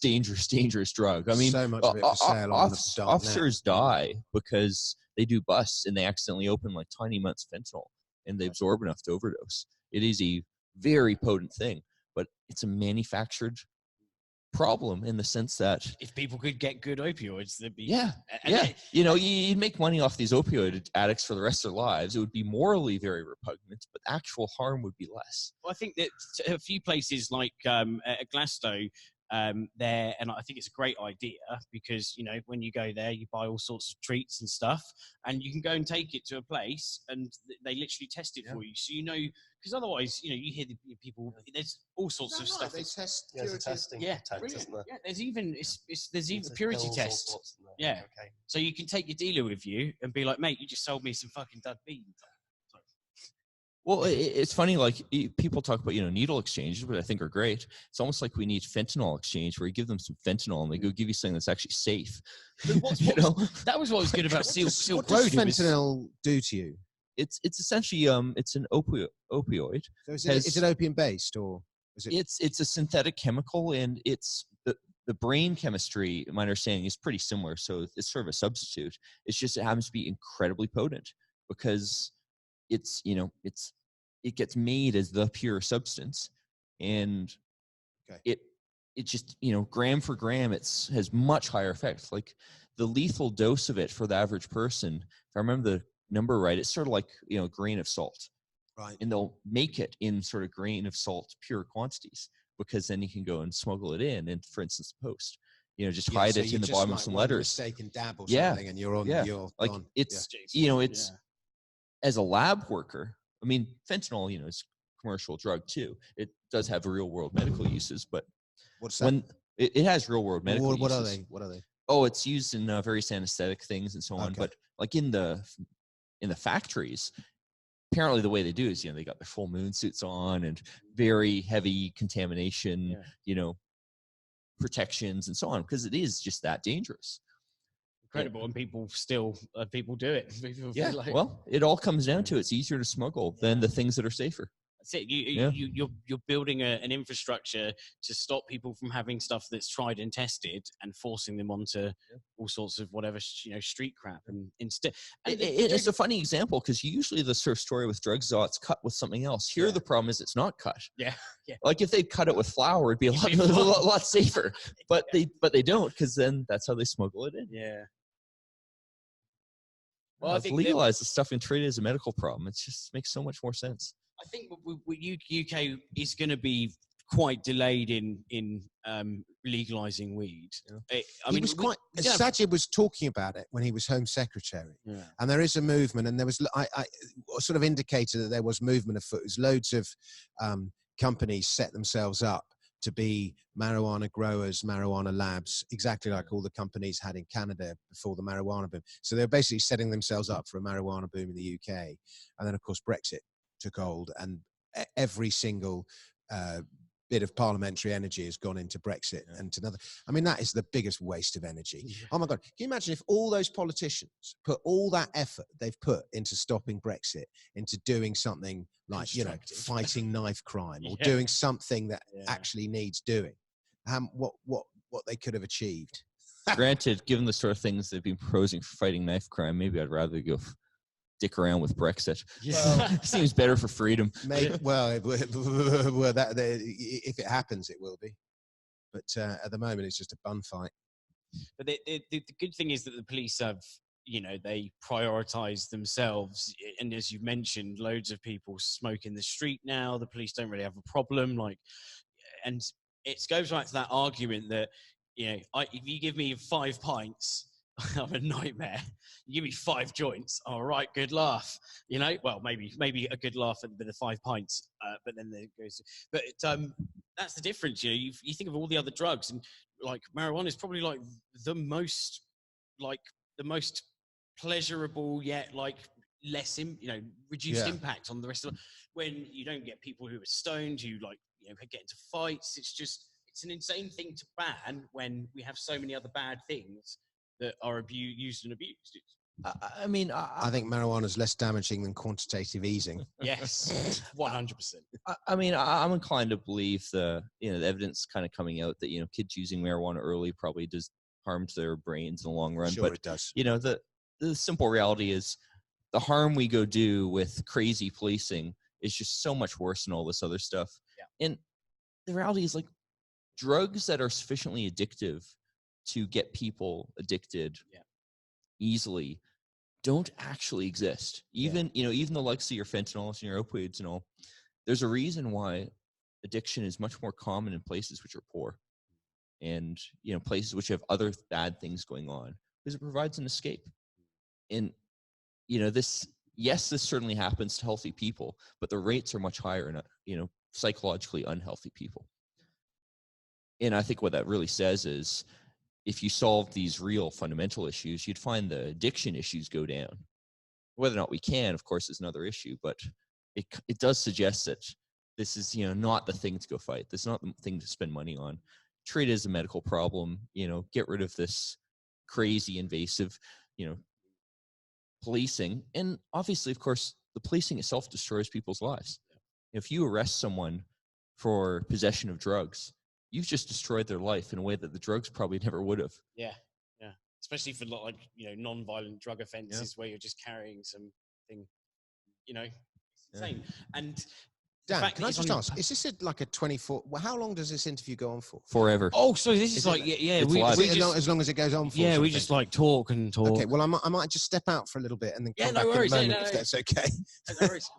drug. I mean,
so much of it for sale on the dark
officers die because they do busts and they accidentally open like tiny amounts of fentanyl and they absorb enough to overdose. It is a very potent thing, but it's a manufactured problem in the sense that
if people could get good opioids, they'd be
you know, you'd make money off these opioid addicts for the rest of their lives. It would be morally very repugnant, but actual harm would be less.
Well, I think that a few places like at Glasgow there, and I think it's a great idea because, you know, when you go there, you buy all sorts of treats and stuff, and you can go and take it to a place and they literally test it for you. So, you know, because otherwise, you know, you hear the people, there's all sorts of stuff.
They test
testing.
There's even there's even purity tests. Yeah. Okay. So you can take your dealer with you and be like, mate, you just sold me some fucking dud beans.
Well, it's funny, like people talk about, you know, needle exchanges, which I think are great. It's almost like we need fentanyl exchange where you give them some fentanyl and they go give you something that's actually safe.
That was what was good about Silk Road.
What does fentanyl do to you?
It's essentially it's an opioid.
So is it opium based or is it?
It's a synthetic chemical and it's the brain chemistry, my understanding, is pretty similar. So it's sort of a substitute. It's just it happens to be incredibly potent because it's, you know, it gets made as the pure substance, and it just, you know, gram for gram, has much higher effects. Like the lethal dose of it for the average person, if I remember the number right, it's sort of like, you know, a grain of salt, right? And they'll make it in sort of grain of salt pure quantities because then you can go and smuggle it in, and for instance, post. You know, just hide it in the bottom of some letters.
Mistake and dab or something, and you're on. You're
like
gone.
It's you know, it's as a lab worker. I mean, fentanyl, you know, it's a commercial drug too. It does have real world medical uses, but
what's that?
When it has real world medical uses.
What are they?
Oh, it's used in various anesthetic things and so on. But like in the factories, apparently the way they do is, you know, they got their full moon suits on and very heavy contamination, you know, protections and so on, because it is just that dangerous.
Incredible, and people do it.
Well, it all comes down to it's easier to smuggle than the things that are safer.
That's it. You're building an infrastructure to stop people from having stuff that's tried and tested and forcing them onto all sorts of whatever, you know, street crap. And instead,
it's a funny example because usually the sort of story with drugs, it's cut with something else. Here, the problem is it's not cut. Like if they'd cut it with flour, it'd be a lot safer. But they don't, because then that's how they smuggle it in.
Yeah.
Well, I think legalize the stuff and treat it as a medical problem. It just makes so much more sense.
I think UK is going to be quite delayed in legalizing weed.
Sajid was talking about it when he was Home Secretary, and there is a movement, and there was I sort of indicated that there was movement afoot. There's loads of companies set themselves up to be marijuana growers, marijuana labs, exactly like all the companies had in Canada before the marijuana boom. So they're basically setting themselves up for a marijuana boom in the UK. And then, of course, Brexit took hold, and every single bit of parliamentary energy has gone into Brexit and to another. I mean, that is the biggest waste of energy. Oh my God. Can you imagine if all those politicians put all that effort they've put into stopping Brexit into doing something like, you know, fighting knife crime or doing something that actually needs doing? What they could have achieved.
Granted, given the sort of things they've been proposing for fighting knife crime, maybe I'd rather go dick around with Brexit. Well, seems better for freedom.
Maybe, if it happens, it will be. But at the moment, it's just a bun fight.
But the good thing is that the police have, you know, they prioritize themselves. And as you mentioned, loads of people smoke in the street now. The police don't really have a problem. And it goes back to that argument that, you know, if you give me 5 pints, I'm a nightmare. You give me 5 joints, all right, good laugh. You know, well, maybe a good laugh with the 5 pints, but then there goes. But that's the difference. You know, you think of all the other drugs, and like marijuana is probably like the most pleasurable yet like less reduced impact on the rest of when you don't get people who are stoned, who get into fights. It's an insane thing to ban when we have so many other bad things that are used and abused.
I mean,
I think marijuana is less damaging than quantitative easing.
Yes, 100%.
I mean, I'm inclined to believe the evidence kind of coming out that, you know, kids using marijuana early probably does harm to their brains in the long run.
Sure,
but
it does.
You know, the simple reality is the harm we go do with crazy policing is just so much worse than all this other stuff. Yeah. And the reality is, like, drugs that are sufficiently addictive to get people addicted easily don't actually exist. Even the likes of your fentanyls and your opioids and all, there's a reason why addiction is much more common in places which are poor and, you know, places which have other bad things going on, because it provides an escape. And, you know, this certainly happens to healthy people, but the rates are much higher in, you know, psychologically unhealthy people. And I think what that really says is, if you solve these real fundamental issues, you'd find the addiction issues go down. Whether or not we can, of course, is another issue, but it does suggest that this is, you know, not the thing to go fight. This is not the thing to spend money on. Treat it as a medical problem, you know, get rid of this crazy invasive, you know, policing. And obviously, of course, the policing itself destroys people's lives. If you arrest someone for possession of drugs, you've just destroyed their life in a way that the drugs probably never would have.
Yeah. Especially for, like, you know, non-violent drug offenses where you're just carrying something, you know, it's insane. And
Dan, can I just ask, is this like a 24? Well, how long does this interview go on for?
Forever.
Oh, so this is like,
as long as it goes on for.
Yeah, we just like talk and talk.
Okay, well, I might just step out for a little bit and then come back
no worries,
in a moment, if that's okay.
No worries.